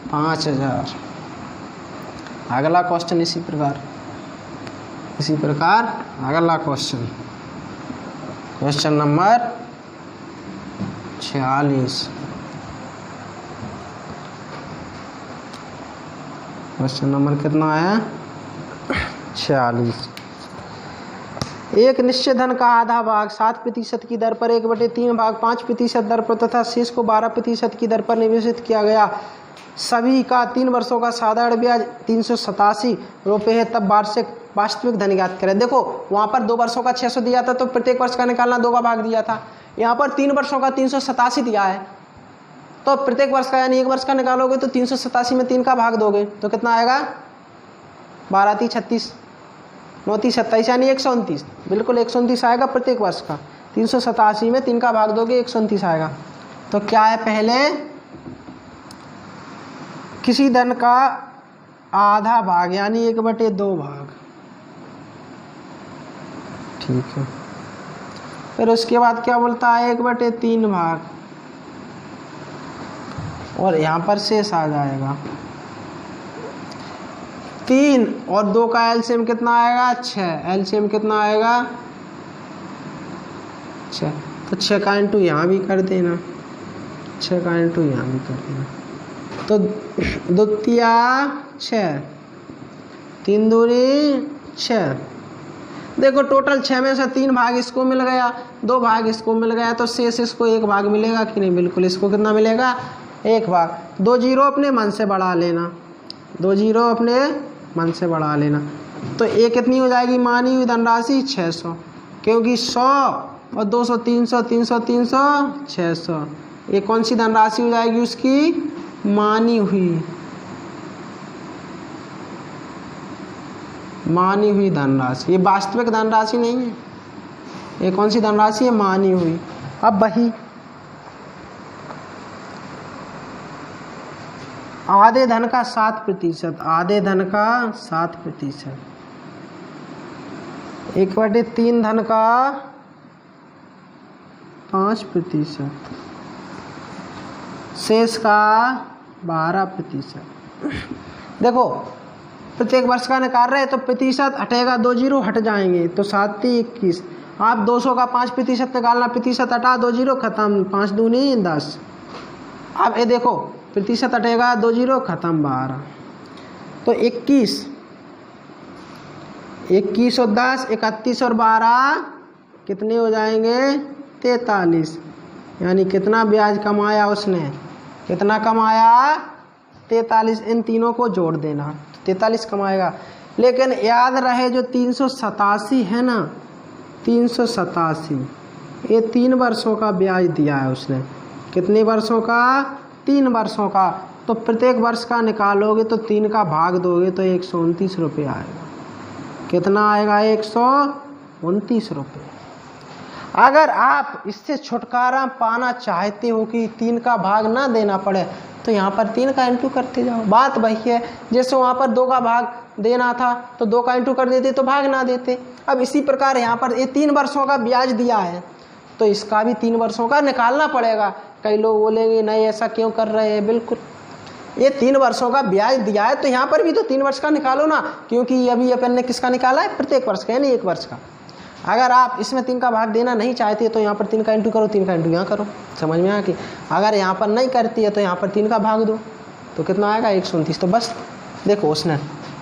5000। अगला क्वेश्चन इसी प्रकार अगला question, question number 46। Question number कितना है 46। एक निश्चित धन का आधा भाग 7% की दर पर 1/3 भाग 5% दर पर तथा शेष को 12% की दर पर निवेशित किया गया। सभी का 3 वर्षों का साधारण ब्याज 387 रुपये है, तब वार्षिक वास्तविक धन ज्ञात करें। देखो वहाँ पर 2 वर्षों का 600 दिया था, तो प्रत्येक वर्ष का निकालना 2 का भाग दिया था। यहाँ पर 3 वर्षों का 387 दिया है, तो प्रत्येक वर्ष का यानी 1 वर्ष का निकालोगे तो 387 में 3 का भाग दोगे तो कितना आएगा 12 3 36 9 3 27 यानी 129। बिल्कुल 129 आएगा प्रत्येक वर्ष का। 387 में 3 का भाग दोगे 129 आएगा। तो क्या है, पहले किसी धन का आधा भाग यानी 1/2 भाग, ठीक है। फिर उसके बाद क्या बोलता है 1/3 भाग, और यहाँ पर शेष आ जाएगा 3 और 2 का एलसीएम कितना आएगा 6। एलसीएम कितना आएगा 6, तो 6 का इंटू यहाँ भी कर देना, 6 का इंटू यहाँ भी कर देना, तो 2 तिया 6, 3 दूनी 6। देखो टोटल 6 में से 3 भाग इसको मिल गया, 2 भाग इसको मिल गया, तो शेष इसको 1 भाग मिलेगा कि नहीं, बिल्कुल इसको कितना मिलेगा 1 भाग। 2 जीरो अपने मन से बढ़ा लेना, 2 जीरो अपने मन से बढ़ा लेना, तो ये कितनी हो जाएगी मानी हुई धनराशि 600, क्योंकि 100 और 200 300 300 300 600, ये कौन सी धनराशि हो जाएगी उसकी मानी हुई धनराशि। ये वास्तविक धनराशि नहीं है, ये कौन सी धनराशि है मानी हुई। अब वही आधे धन का 7%, आधे धन का 7%, 1/3 धन का 5%, शेष का 12%। देखो प्रत्येक वर्ष का निकाल रहे तो प्रतिशत हटेगा, 2 जीरो हट जाएंगे, तो 7 3 21। आप 200 का 5% निकालना, प्रतिशत हटा 2 जीरो खत्म, 5 दूनी 10। अब ये देखो प्रतिशत हटेगा 2 जीरो खत्म 12, तो 21 और 10 31 और 12 कितने हो जाएंगे 43। यानी कितना ब्याज कमाया उसने, कितना कमाया 43, इन तीनों को जोड़ देना 43 कमाएगा। लेकिन याद रहे जो 387 है ना, 387 ये 3 वर्षों का ब्याज दिया है उसने। कितने वर्षों का, 3 वर्षों का। तो प्रत्येक वर्ष का निकालोगे तो 3 का भाग दोगे तो 129 रुपये आएगा। कितना आएगा, 129 रुपये। अगर आप इससे छुटकारा पाना चाहते हो कि 3 का भाग ना देना पड़े तो यहाँ पर 3 का इंटू करते जाओ। बात वही है, जैसे वहाँ पर 2 का भाग देना था तो 2 का इंटू कर देते तो भाग ना देते। अब इसी प्रकार यहाँ पर ये 3 वर्षों का ब्याज दिया है तो इसका भी 3 वर्षों का निकालना पड़ेगा। कई लोग बोलेंगे नहीं ऐसा क्यों कर रहे हैं, बिल्कुल ये 3 वर्षों का ब्याज दिया है तो यहाँ पर भी तो 3 वर्ष का निकालो ना, क्योंकि अभी अपन ने किसका निकाला है, प्रत्येक वर्ष का, यानी 1 वर्ष का। अगर आप इसमें 3 का भाग देना नहीं चाहते तो यहाँ पर 3 का इंटू करो, 3 का इंटू यहाँ करो। समझ में आया कि अगर यहाँ पर नहीं करती है तो यहाँ पर 3 का भाग दो तो कितना आएगा, 129। तो बस देखो उसने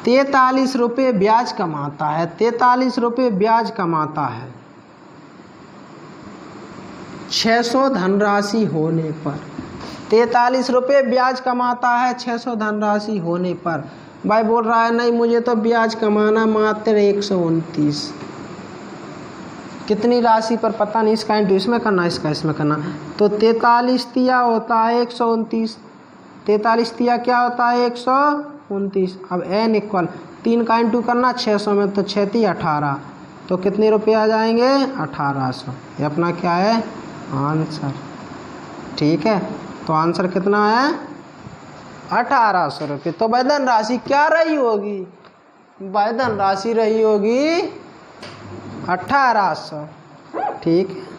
43 रुपये ब्याज कमाता है, 43 रुपये ब्याज कमाता है 600 धनराशि होने पर। 43 रुपये ब्याज कमाता है 600 धनराशि होने पर। भाई बोल रहा है नहीं मुझे तो ब्याज कमाना मात्र 129। कितनी राशि पर पता नहीं, इसका इंटू इसमें करना, इसका इसमें करना। तो 43 तिया होता है 129, 43 तिया क्या होता है 129। अब n इक्वल 3 का इंटू करना 600 में, तो 6 × 18, तो कितने रुपये आ जाएंगे, 1800। ये अपना क्या है आंसर। ठीक है, तो आंसर कितना है 1800 रुपये। तो वेतन राशि क्या रही होगी, वेतन राशि रही होगी 1800। ठीक है,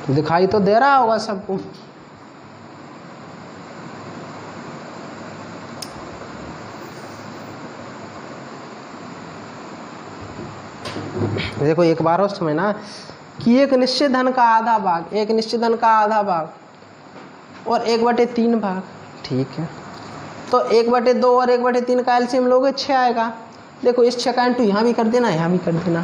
दिखाई तो दे रहा होगा सबको। देखो एक बार और समझना कि एक निश्चित धन का आधा भाग, एक निश्चित धन का आधा भाग और 1/3 भाग। ठीक है, तो 1/2 और 1/3 का एलसीएम लोगे 6 आएगा। देखो इस 6 का इंटू यहाँ भी कर देना, यहाँ भी कर देना।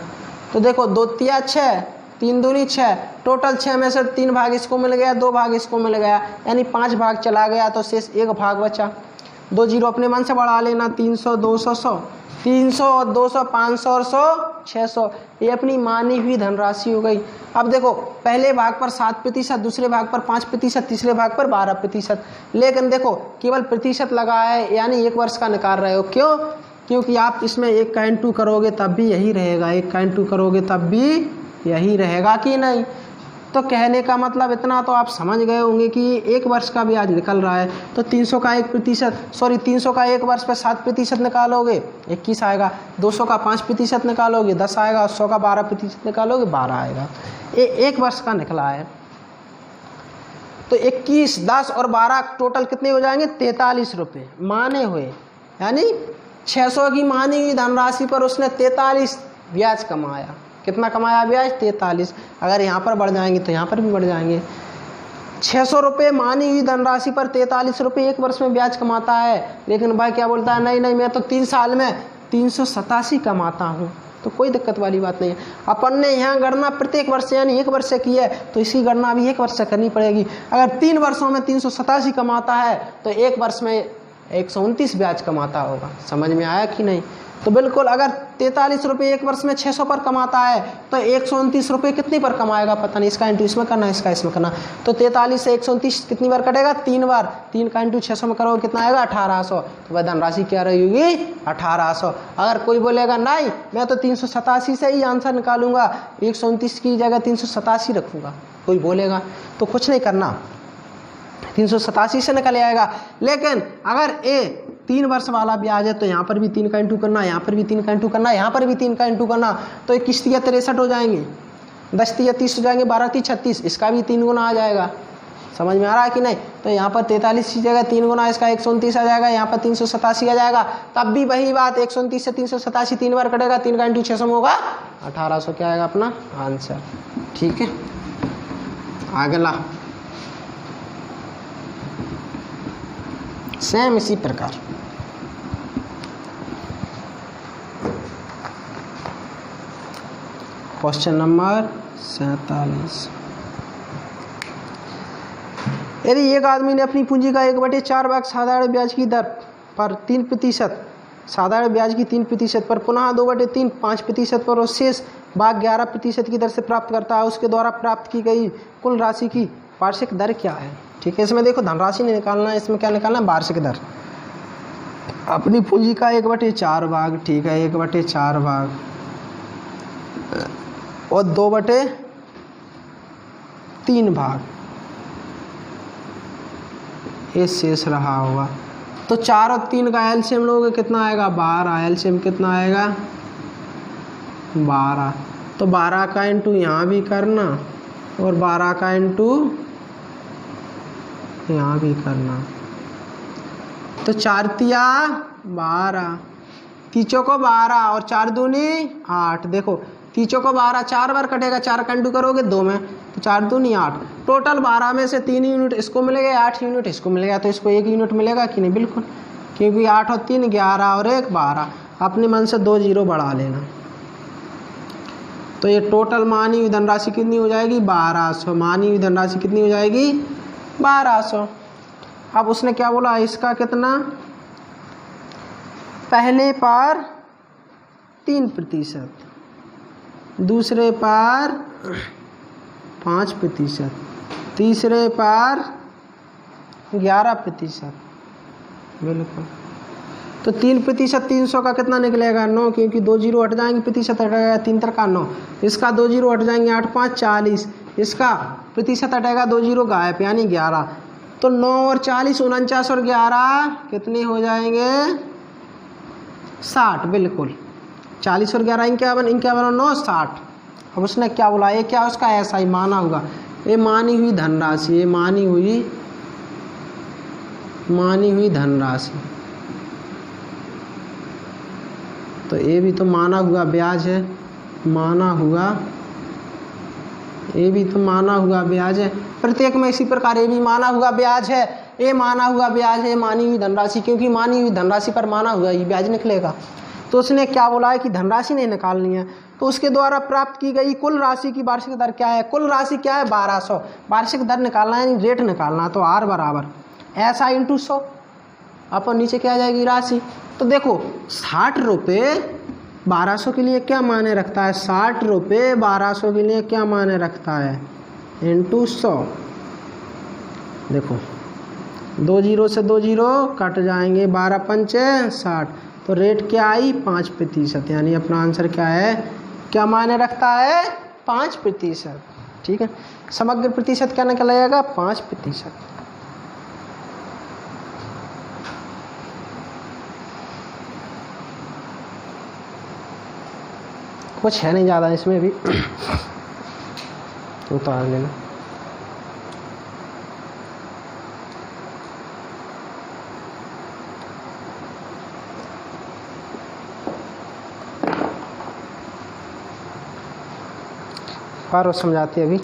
तो देखो 2 तिया 6, 3 दूनी 6, टोटल 6 में से 3 भाग इसको मिल गया, 2 भाग इसको मिल गया, यानी 5 भाग चला गया तो शेष 1 भाग बचा। 2 जीरो अपने मन से बढ़ा लेना, 300 200 100, 300 और 200 500 और 100 600। ये अपनी मानी हुई धनराशि हो गई। अब देखो पहले भाग पर 7%, दूसरे भाग पर 5%, तीसरे भाग पर 12%। लेकिन देखो केवल प्रतिशत लगा है, यानी 1 वर्ष का निकाल रहे हो। क्यों, क्योंकि आप इसमें 1 का इंटू करोगे तब भी यही रहेगा, 1 का इंटू करोगे तब भी यही रहेगा कि नहीं। तो कहने का मतलब इतना तो आप समझ गए होंगे कि 1 वर्ष का ब्याज निकल रहा है। तो 300 का 300 का 1 वर्ष पर 7% निकालोगे 21 आएगा, 200 का 5% निकालोगे 10 आएगा, 100 का 12% निकालोगे 12 आएगा। ये 1 वर्ष का निकला है। तो 21, 10 और 12 टोटल कितने हो जाएंगे, 43 रुपये माने हुए, यानी 600 की मानी हुई धनराशि पर उसने 43 ब्याज कमाया। कितना कमाया ब्याज, 43। अगर यहाँ पर बढ़ जाएंगे तो यहाँ पर भी बढ़ जाएंगे। 600 रुपये मानी हुई धनराशि पर 43 रुपये 1 वर्ष में ब्याज कमाता है। लेकिन भाई क्या बोलता है, नहीं नहीं मैं तो 3 साल में 387 कमाता हूँ। तो कोई दिक्कत वाली बात नहीं है। अपन ने यहाँ गणना प्रत्येक वर्ष यानी 1 वर्ष से की है तो इसकी गणना भी 1 वर्ष से करनी पड़ेगी। अगर 3 वर्षों में 387 कमाता है तो 1 वर्ष में 129 ब्याज कमाता होगा। समझ में आया कि नहीं। तो बिल्कुल अगर 43 रुपये 1 वर्ष में 600 पर कमाता है तो 129 रुपये कितनी पर कमाएगा पता नहीं। इसका इंटू इसमें करना, इसका इसमें करना। तो 43 से 129 कितनी बार कटेगा, 3 बार। 3 का इंटू 600 में करोगे कितना आएगा, 1800। तो वह धनराशि क्या रही होगी, 1800। अगर कोई बोलेगा नहीं मैं तो 387 से ही आंसर निकालूंगा, 129 की जगह 387 रखूँगा, कोई बोलेगा तो कुछ नहीं करना, 387 से निकल आएगा। लेकिन अगर ए 3 वर्ष वाला ब्याज है तो यहाँ पर भी 3 का इंटू करना, यहाँ पर भी 3 का इंटू करना, यहाँ पर भी 3 का इंटू करना। तो 21 तिया 63 हो जाएंगे, 10 तिया 30 हो जाएंगे, 12 × 36, इसका भी 3 गुना आ जाएगा। समझ में आ रहा है कि नहीं। तो यहाँ पर 43 की जगह 3 गुना इसका 129 आ जाएगा, यहाँ पर 387 आ जाएगा। तब भी वही बात, 129 से 387 3 बार कटेगा, 3 का इंटू 600 में होगा 1800, क्या आएगा अपना आंसर। ठीक है, अगला सेम इसी प्रकार क्वेश्चन नंबर 47। यदि एक आदमी ने अपनी पूंजी का 1/4 भाग साधारण ब्याज की दर पर 3%, साधारण ब्याज की 3% पर, पुनः 2/3 5% पर और शेष भाग 11% की दर से प्राप्त करता है, उसके द्वारा प्राप्त की गई कुल राशि की वार्षिक दर क्या है। ठीक है, इसमें देखो धनराशि नहीं निकालना है, इसमें क्या निकालना है, वार्षिक दर। अपनी पूंजी का 1/4 भाग, ठीक है, 1/4 भाग और 2/3 भाग ये शेष रहा होगा। तो 4 और 3 का एलसीएम लोगे कितना आएगा, 12। एलसीएम कितना आएगा 12। तो 12 का इंटू यहाँ भी करना और 12 का इंटू यहाँ भी करना। तो 4 तिया 12, तीचों को 12 और 4 दूनी 8। देखो तीचों को 12 4 बार कटेगा, 4 का इंटू करोगे 2 में, तो 4 दूनी 8। टोटल 12 में से 3 यूनिट इसको मिलेगा, 8 यूनिट इसको मिलेगा, तो इसको 1 यूनिट मिलेगा कि नहीं, बिल्कुल, क्योंकि 8 और 3 11 और 1 12। अपने मन से 2 जीरो बढ़ा लेना। तो ये टोटल मानी हुई धनराशि कितनी हो जाएगी 1200। मानी हुई धनराशि कितनी हो जाएगी 1200। अब उसने क्या बोला, इसका कितना, पहले पर 3%, दूसरे पर 5%, तीसरे पर 11%, बिल्कुल। तो 3% 300 का कितना निकलेगा 9, क्योंकि 2 जीरो हट जाएंगे, प्रतिशत हटेगा 3 का 9, इसका 2 जीरो हट जाएंगे 8 5 40, इसका प्रतिशत हटेगा 2 जीरो गायब यानी 11। तो 9 और 40 49 और 11 कितने हो जाएंगे 60, बिल्कुल। 40 और 11 इनके 9 60। अब उसने क्या बोला, ये क्या उसका ऐसा ही माना होगा, ये मानी हुई धनराशि, ये मानी हुई धनराशि। तो ये भी तो माना हुआ ब्याज है, माना हुआ, ये भी तो माना हुआ ब्याज है। प्रत्येक में इसी प्रकार ये भी माना हुआ ब्याज है, ये माना हुआ ब्याज है, मानी हुई धनराशि, क्योंकि मानी हुई धनराशि पर माना हुआ ये ब्याज निकलेगा। तो उसने क्या बोला है कि धनराशि नहीं निकालनी है, तो उसके द्वारा प्राप्त की गई कुल राशि की वार्षिक दर क्या है। कुल राशि क्या है 1200, वार्षिक दर निकालना है, रेट निकालना। तो R बराबर ऐसा इंटू 100 अपन नीचे क्या आ जाएगी राशि। तो देखो 60 रुपये 1200 के लिए क्या मायने रखता है, 60 रुपये 1200 के लिए क्या मायने रखता है, इंटू 100। देखो 2 जीरो से 2 जीरो कट जाएंगे, 12 पंचे 60। तो रेट क्या आई 5%, यानी अपना आंसर क्या है, क्या मायने रखता है 5%। ठीक है, समग्र प्रतिशत क्या निकल आएगा 5%। कुछ है नहीं ज़्यादा इसमें भी, उतार लेना। और समझाते अभी।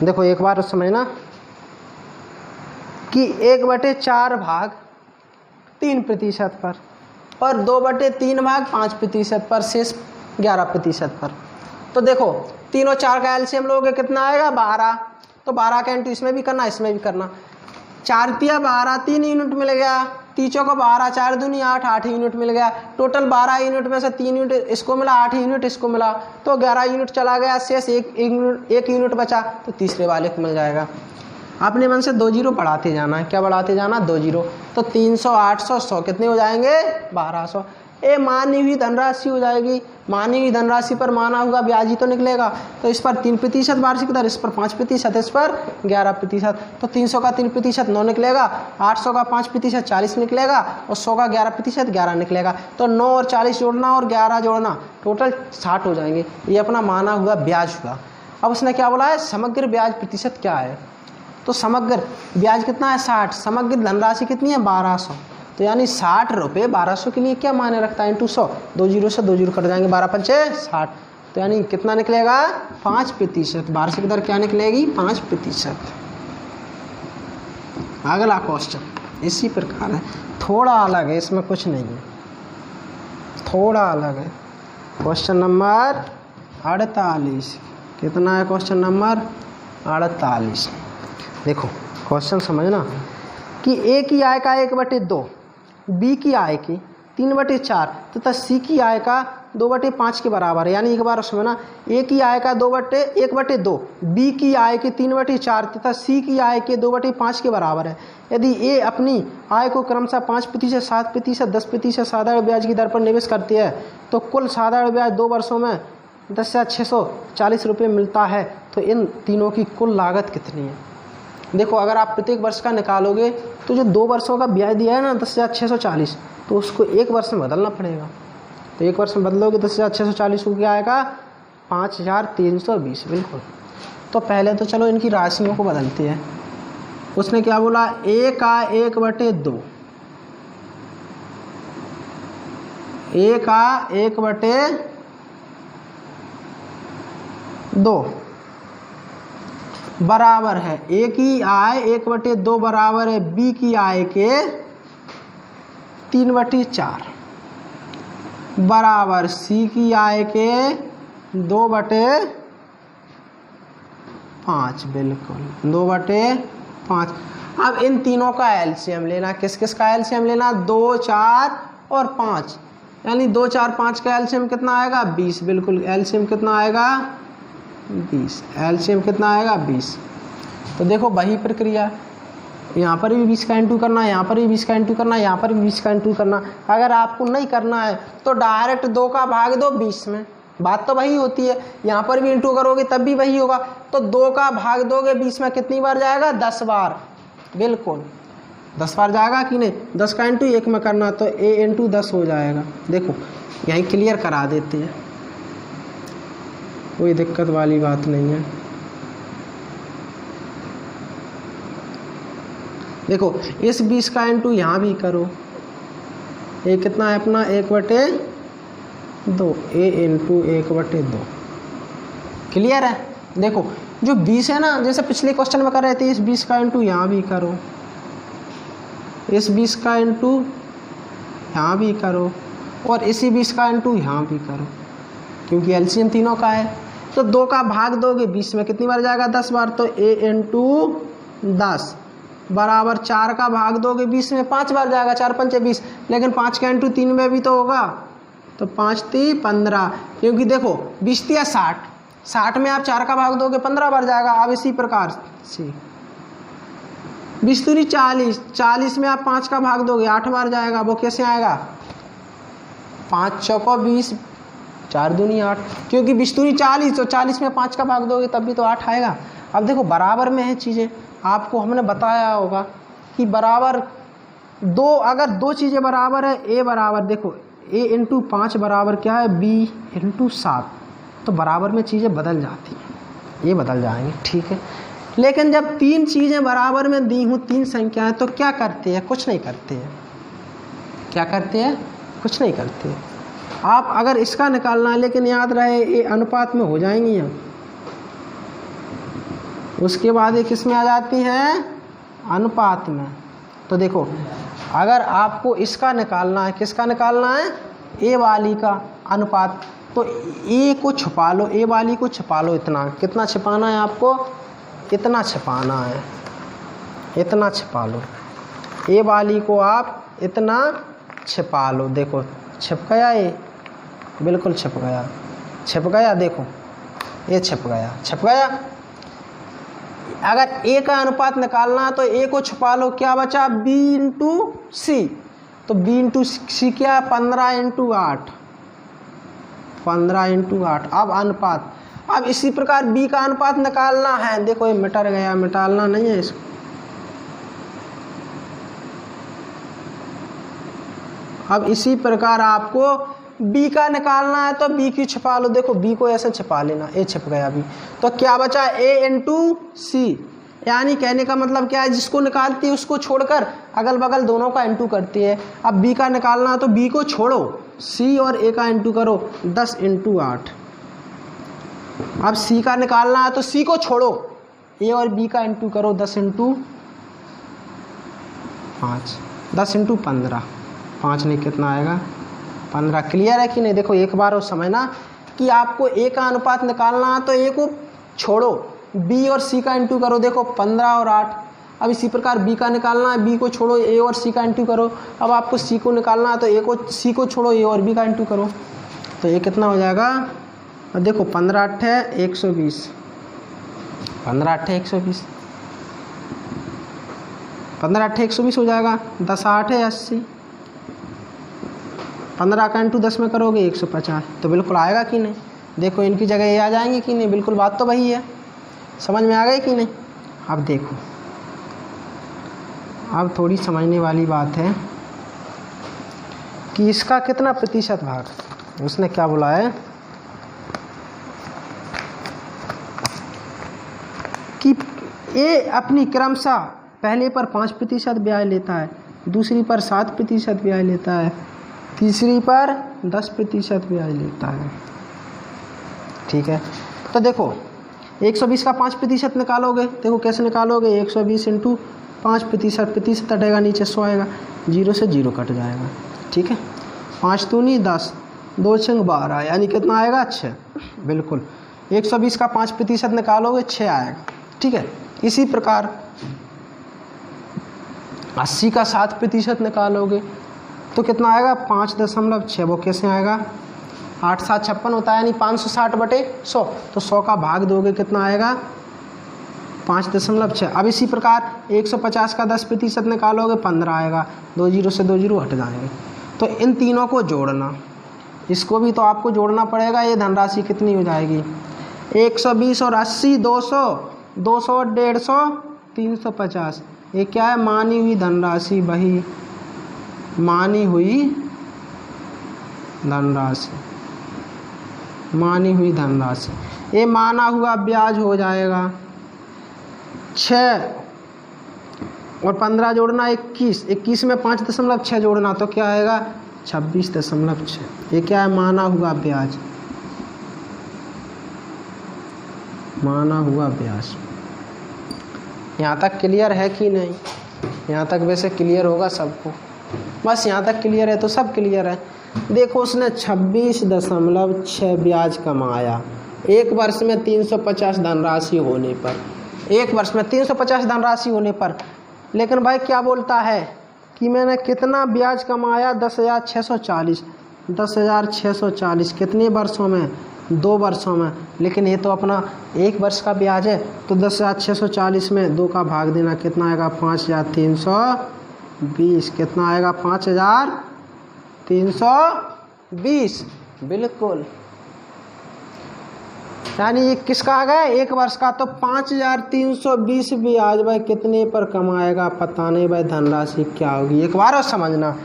देखो एक बार समझना कि 1/4 भाग 3% पर और 2/3 भाग 5% पर, शेष 11% पर। तो देखो 3 और 4 का एलसीएम लोगे कितना आएगा 12। तो 12 का इंटू इसमें भी करना, इसमें भी करना। 4 तिया 12 3 यूनिट मिल गया, तीचों को 12 4 दूनी 8 8 यूनिट मिल गया। टोटल 12 यूनिट में से 3 यूनिट इसको मिला, 8 यूनिट इसको मिला, तो 11 यूनिट चला गया, शेष एक यूनिट बचा, तो तीसरे वाले को मिल जाएगा। अपने मन से 2 जीरो बढ़ाते जाना है, क्या बढ़ाते जाना 2 जीरो। तो 300 800 100 कितने हो जाएंगे 1200। ए मानी हुई धनराशि हो जाएगी, मानी हुई धनराशि पर माना हुआ ब्याज ही तो निकलेगा। तो इस पर 3% वार्षिक दर, इस पर 5%, इस पर 11%। तो 300 का 3% 9 निकलेगा, 800 का 5% 40 निकलेगा और 100 का 11% 11 निकलेगा। तो 9 और 40 जोड़ना और 11 जोड़ना टोटल 60 हो जाएंगे। ये अपना माना हुआ ब्याज हुआ। अब उसने क्या बोला है, समग्र ब्याज प्रतिशत क्या है। तो समग्र ब्याज कितना है 60, समग्र धनराशि कितनी है 1200। तो यानी 60 रुपये 1200 के लिए क्या माने रखता है, इंटू 100, 2 जीरो से 2 जीरो कट जाएंगे, 12 पंचे 60। तो यानी कितना निकलेगा 5%। वार्षिक दर क्या निकलेगी 5%। अगला क्वेश्चन इसी प्रकार है, थोड़ा अलग है, इसमें कुछ नहीं है, थोड़ा अलग है। Question number 48। कितना है क्वेश्चन नंबर 48। देखो क्वेश्चन समझना कि ए की आय का 1/2, बी की आय की 3/4 तथा सी की आय का 2/5 के बराबर है। यानी एक बार समझना, ए की आय का 1/2, बी की आय के 3/4 तथा सी की आय के 2/5 के बराबर है। यदि ए अपनी आय को क्रमशः 5%, 7%, 10% साधारण ब्याज की दर पर निवेश करती है तो कुल साधारण ब्याज 2 वर्षों में 10,640 रुपये मिलता है। तो इन तीनों की कुल लागत कितनी है। देखो अगर आप प्रत्येक वर्ष का निकालोगे तो जो 2 वर्षों का ब्याज दिया है ना 10,640, तो उसको 1 वर्ष में बदलना पड़ेगा। तो 1 वर्ष में बदलोगे 10,640 को क्या आएगा 5,320। बिल्कुल। तो पहले तो चलो इनकी राशियों को बदलते हैं। उसने क्या बोला, ए का 1/2, ए का 1/2 बराबर है, ए की आय 1/2 बराबर है बी की आय के 3/4 बराबर सी की आय के 2/5। बिल्कुल 2/5। अब इन तीनों का एलसीएम लेना। किस किस का एलसीएम लेना, 2, 4 और 5। यानी 2, 4, 5 का एलसीएम कितना आएगा 20। बिल्कुल एलसीएम कितना आएगा 20। एलसीएम कितना आएगा 20। तो देखो वही प्रक्रिया, यहाँ पर भी 20 का इंटू करना, यहाँ पर भी 20 का इंटू करना, यहाँ पर भी 20 का इंटू करना। अगर आपको नहीं करना है तो डायरेक्ट 2 का भाग दो 20 में, बात तो वही होती है। यहाँ पर भी इंटू करोगे तब भी वही होगा। तो 2 का भाग दोगे 20 में कितनी बार जाएगा 10 बार। बिल्कुल 10 बार जाएगा कि नहीं। 10 का इंटू 1 में करना तो a इंटू 10 हो जाएगा। देखो यहीं क्लियर करा देते हैं, कोई दिक्कत वाली बात नहीं है। देखो इस 20 का इंटू यहाँ भी करो, ये कितना है अपना 1/2, a इंटू 1/2। क्लियर है। देखो जो 20 है ना, जैसे पिछले क्वेश्चन में कर रहे थे, इस 20 का इंटू यहाँ भी करो, इस 20 का इंटू यहाँ भी करो और इसी 20 का इंटू यहाँ भी करो, क्योंकि एलसीएम तीनों का है। तो 2 का भाग दोगे 20 में कितनी बार जाएगा 10 बार। तो a इंटू 10 बराबर 4 का भाग दोगे 20 में 5 बार जाएगा, 4 पंचे 20। लेकिन 5 का इंटू 3 में भी तो होगा, तो 5 × 15। क्योंकि देखो 20 या 60 में आप 4 का भाग दोगे 15 बार जाएगा। अब इसी प्रकार से 20 दूनी 40 में आप 5 का भाग दोगे 8 बार जाएगा। वो कैसे आएगा 5 चौको 20, 4 दूनी 8, क्योंकि 20 दूनी 40 और 40 में 5 का भाग दोगे तब भी तो 8 आएगा। अब देखो बराबर में है चीज़ें, आपको हमने बताया होगा कि बराबर अगर 2 चीज़ें बराबर है, a बराबर देखो a इंटू 5 बराबर क्या है b इंटू 7, तो बराबर में चीज़ें बदल जाती हैं, ये बदल जाएंगे। ठीक है। लेकिन जब 3 चीज़ें बराबर में दी हूँ, 3 संख्याएं, तो क्या करते हैं, कुछ नहीं करते हैं। क्या करते हैं, कुछ नहीं करते हैं। आप अगर इसका निकालना है, लेकिन याद रहे ये अनुपात में हो जाएंगी हैं, उसके बाद ये किस में आ जाती हैं, अनुपात में। तो देखो अगर आपको इसका निकालना है, किसका निकालना है, ए वाली का अनुपात, तो ए को छुपा लो, ए वाली को छुपा लो। इतना कितना छिपाना है आपको, इतना छिपाना है, इतना छिपा लो। ए वाली को आप इतना छिपा लो। देखो छिप गया, ये बिल्कुल छिप गया, छिप गया। देखो ये छिप गया, छिप गया। अगर ए का अनुपात निकालना है तो ए को छुपा लो, क्या बचा b इंटू सी। तो b इंटू सी क्या है 15 इंटू 8, 15 इंटू 8। अब अनुपात, अब इसी प्रकार b का अनुपात निकालना है। देखो ये मिटर गया, मिटालना नहीं है इसको। अब इसी प्रकार आपको b का निकालना है तो b की छिपा लो। देखो b को ऐसे छिपा लेना, a छिप गया b, तो क्या बचा a इंटू सी। यानी कहने का मतलब क्या है, जिसको निकालती है उसको छोड़कर अगल बगल दोनों का इंटू करती है। अब b का निकालना है तो b को छोड़ो, c और a का इंटू करो 10 इंटू 8। अब c का निकालना है तो c को छोड़ो, a और b का इंटू करो 10 इंटू 5, 10 इंटू 15, 5 नहीं कितना आएगा 15। क्लियर है कि नहीं? देखो एक बार और समझना कि आपको a का अनुपात निकालना है तो a को छोड़ो, b और c का इंटू करो। देखो 15 और 8। अब इसी प्रकार b का निकालना है, b को छोड़ो, a और c का इंटू करो। अब आपको c को निकालना है तो c को छोड़ो, a और b का इंटू करो। तो ये कितना हो जाएगा? अब देखो 15 8 है 120, 15 8 है 120, 15 8 है 120 हो जाएगा। 10 8 है 80, 15 का इंटू 10 में करोगे 150। तो बिल्कुल आएगा कि नहीं? देखो इनकी जगह ये आ जाएंगे कि नहीं? बिल्कुल बात तो वही है। समझ में आ गई कि नहीं? अब देखो, अब थोड़ी समझने वाली बात है कि इसका कितना प्रतिशत भाग। उसने क्या बोला है कि ए अपनी क्रमशः पहले पर 5% ब्याज लेता है, दूसरी पर 7% ब्याज लेता है, तीसरी पर 10% ब्याज लेता है। ठीक है, तो देखो 120 का 5% निकालोगे। देखो कैसे निकालोगे? 120 इंटू 5%, प्रतिशत हटेगा नीचे 100 आएगा, 0 से 0 कट जाएगा। ठीक है, 5 दूनी 10, 2 छंग 12, यानी कितना आएगा? 6। बिल्कुल 120 का 5% निकालोगे 6 आएगा। ठीक है, इसी प्रकार 80 का 7% निकालोगे तो कितना आएगा? 5.6। वो कैसे आएगा? 8 7 56 होता है, यानी 560 बटे 100। तो 100 का भाग दोगे कितना आएगा? 5.6। अब इसी प्रकार 150 का 10% निकालोगे 15 आएगा, 2 0 से 2 0 हट जाएंगे। तो इन तीनों को जोड़ना, इसको भी तो आपको जोड़ना पड़ेगा। ये धनराशि कितनी हो जाएगी? 120 और 80 200, 200 और 150 350। ये क्या है? मानी हुई धनराशि, वही मानी हुई धनराशि, मानी हुई धनराशि। ये माना हुआ ब्याज हो जाएगा 6 और 15 जोड़ना 21, 21 में 5.6 जोड़ना तो क्या आएगा? 26.6। ये क्या है? माना हुआ ब्याज, माना हुआ ब्याज। यहाँ तक क्लियर है कि नहीं? यहाँ तक वैसे क्लियर होगा सबको, बस यहाँ तक क्लियर है तो सब क्लियर है। देखो उसने 26.6 ब्याज कमाया एक वर्ष में 350 धनराशि होने पर, एक वर्ष में 350 धनराशि होने पर। लेकिन भाई क्या बोलता है कि मैंने कितना ब्याज कमाया? 10,640, 10,640 कितने वर्षों में? 2 वर्षों में। लेकिन ये तो अपना 1 वर्ष का ब्याज है, तो 10,640 में 2 का भाग देना, कितना आएगा? 5,320। कितना आएगा? 5,320। बिल्कुल, यानी ये किसका आ गया? 1 वर्ष का। तो 5,320 ब्याज भाई कितने पर कमाएगा? पता नहीं भाई, धनराशि क्या होगी? एक बार और समझना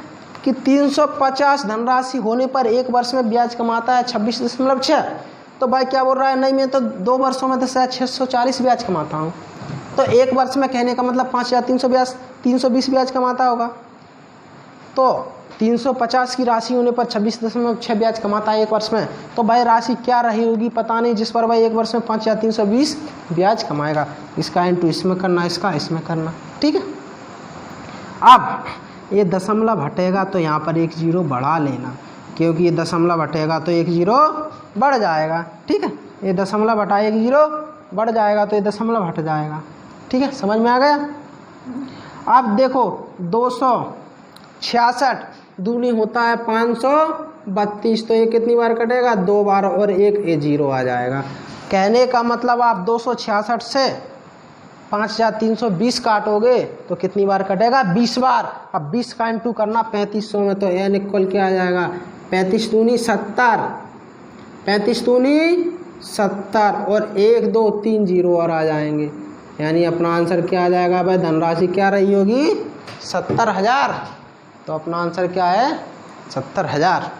कि 350 धनराशि होने पर 1 वर्ष में ब्याज कमाता है 26.6। तो भाई क्या बोल रहा है? नहीं, मैं तो 2 वर्षों में 10,640 ब्याज कमाता हूँ। तो 1 वर्ष में कहने का मतलब 5,320 ब्याज कमाता होगा। तो 350 की राशि होने पर 26.6 ब्याज कमाता है 1 वर्ष में। तो भाई राशि क्या रही होगी? पता नहीं, जिस पर भाई 1 वर्ष में 5,320 ब्याज कमाएगा। इसका इंटू इसमें करना, इसका इसमें करना। ठीक है, अब ये दशमलव हटेगा तो यहाँ पर 1 0 बढ़ा लेना, क्योंकि ये दशमलव हटेगा तो 1 0 बढ़ जाएगा। ठीक है, ये दशमलव हटा 1 0 बढ़ जाएगा तो ये दशमलव हट जाएगा। ठीक है, समझ में आ गया? अब देखो 266 दूनी होता है 532, तो ये कितनी बार कटेगा? 2 बार, और 1 0 आ जाएगा। कहने का मतलब आप 266 से 5320 काटोगे तो कितनी बार कटेगा? 20 बार। अब 20 का इंटू करना 3500 में, तो n इक्वल क्या आ जाएगा? 35 दूनी 70, 35 दूनी 70 और 1 2 3 जीरो और आ जाएंगे, यानी अपना आंसर क्या आ जाएगा भाई? धनराशि क्या रही होगी? 70,000। तो अपना आंसर क्या है? 70,000।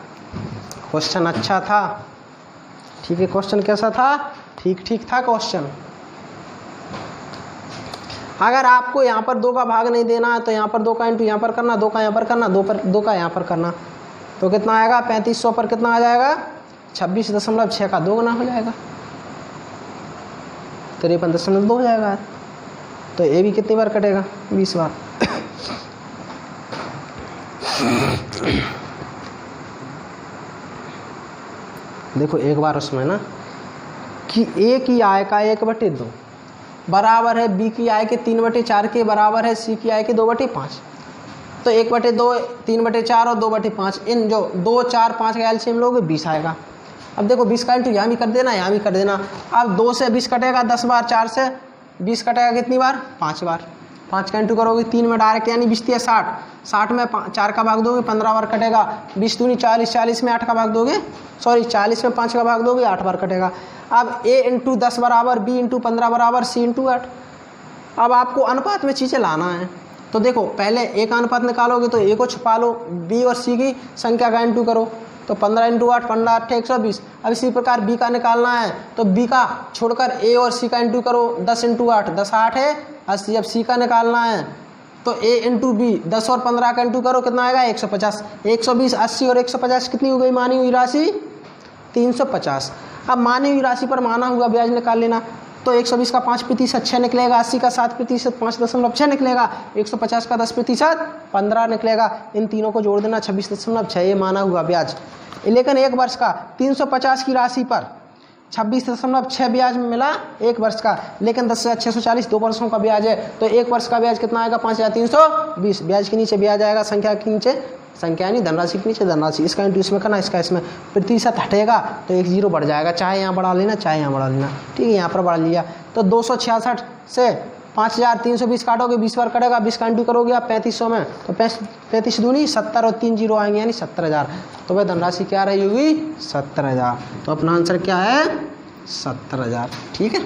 क्वेश्चन अच्छा था, ठीक है। क्वेश्चन कैसा था? ठीक ठीक था क्वेश्चन। अगर आपको यहाँ पर 2 का भाग नहीं देना है तो यहाँ पर 2 का इंटू यहाँ पर करना, 2 का यहाँ पर करना, 2 का यहाँ पर करना, तो कितना आएगा? 3500 पर कितना आ जाएगा? 26.6 का 2 गुना हो जाएगा, 53.2 हो जाएगा। तो ये भी कितनी बार कटेगा? 20 बार। देखो एक बार उसमें ना कि ए की आय का 1/2 बराबर है बी की आय के 3/4 के बराबर है सी की आय के 2/5। तो 1/2, 3/4 और 2/5, इन जो 2 4 5 का एलसीएम लोगे 20 आएगा। अब देखो 20 का इंटू यहाँ भी कर देना, यहाँ भी कर देना। अब 2 से 20 कटेगा 10 बार, 4 से 20 कटेगा कितनी बार? 5 बार। 5 का इंटू करोगे 3 में डायरेक्ट, यानी 20 × 60, 60 में 4 का भाग दोगे 15 बार कटेगा। 20 दूनी 40, 40 में 8 का भाग दोगे, सॉरी 40 में 5 का भाग दोगे 8 बार कटेगा। अब a इंटू 10 बराबर b इंटू 15 बराबर c इंटू 8। अब आपको अनुपात में चीज़ें लाना है, तो देखो पहले a का अनुपात निकालोगे तो a को छुपा लो, b और c की संख्या का इंटू करो, तो 15 इंटू 8, 15 8 120। अब इसी प्रकार b का निकालना है तो b का छोड़कर a और c का इंटू करो, 10 इंटू 8, 10 8 है 80। जब c का निकालना है तो a इंटू b, 10 और 15 का इंटू करो, कितना आएगा? 150। 120, 80 और 150 कितनी हो गई मानी हुई राशि? 350। अब मानी हुई राशि पर माना हुआ ब्याज निकाल लेना, तो 120 का 5% 6 निकलेगा, 80 का 7% 5.6 निकलेगा, 150 का 10% 15 निकलेगा। इन तीनों को जोड़ देना 26.6, ये माना हुआ ब्याज। लेकिन एक वर्ष का 350 की राशि पर 26.6 ब्याज मिला एक वर्ष का, लेकिन 10,640 2 वर्षों का ब्याज है, तो एक वर्ष का ब्याज कितना आएगा? 5,320। ब्याज के नीचे ब्याज आएगा, संख्या के नीचे संख्या, नहीं धनराशि के नीचे धनराशि। इसका इंटू इसमें करना, इसका इसमें, प्रतिशत हटेगा तो 1 जीरो बढ़ जाएगा, चाहे यहाँ बढ़ा लेना चाहे यहाँ बढ़ा लेना, ठीक है। यहाँ पर बढ़ा लिया तो 266 से 5,320 काटोगे 20 बार कटेगा, 20 का इंटू करोगे आप 3500 में, तो 35 दूनी 70 और 3 जीरो आएंगे, यानी 70,000। तो वह धनराशि क्या रही होगी? 70,000। तो अपना आंसर क्या है? 70,000, ठीक है।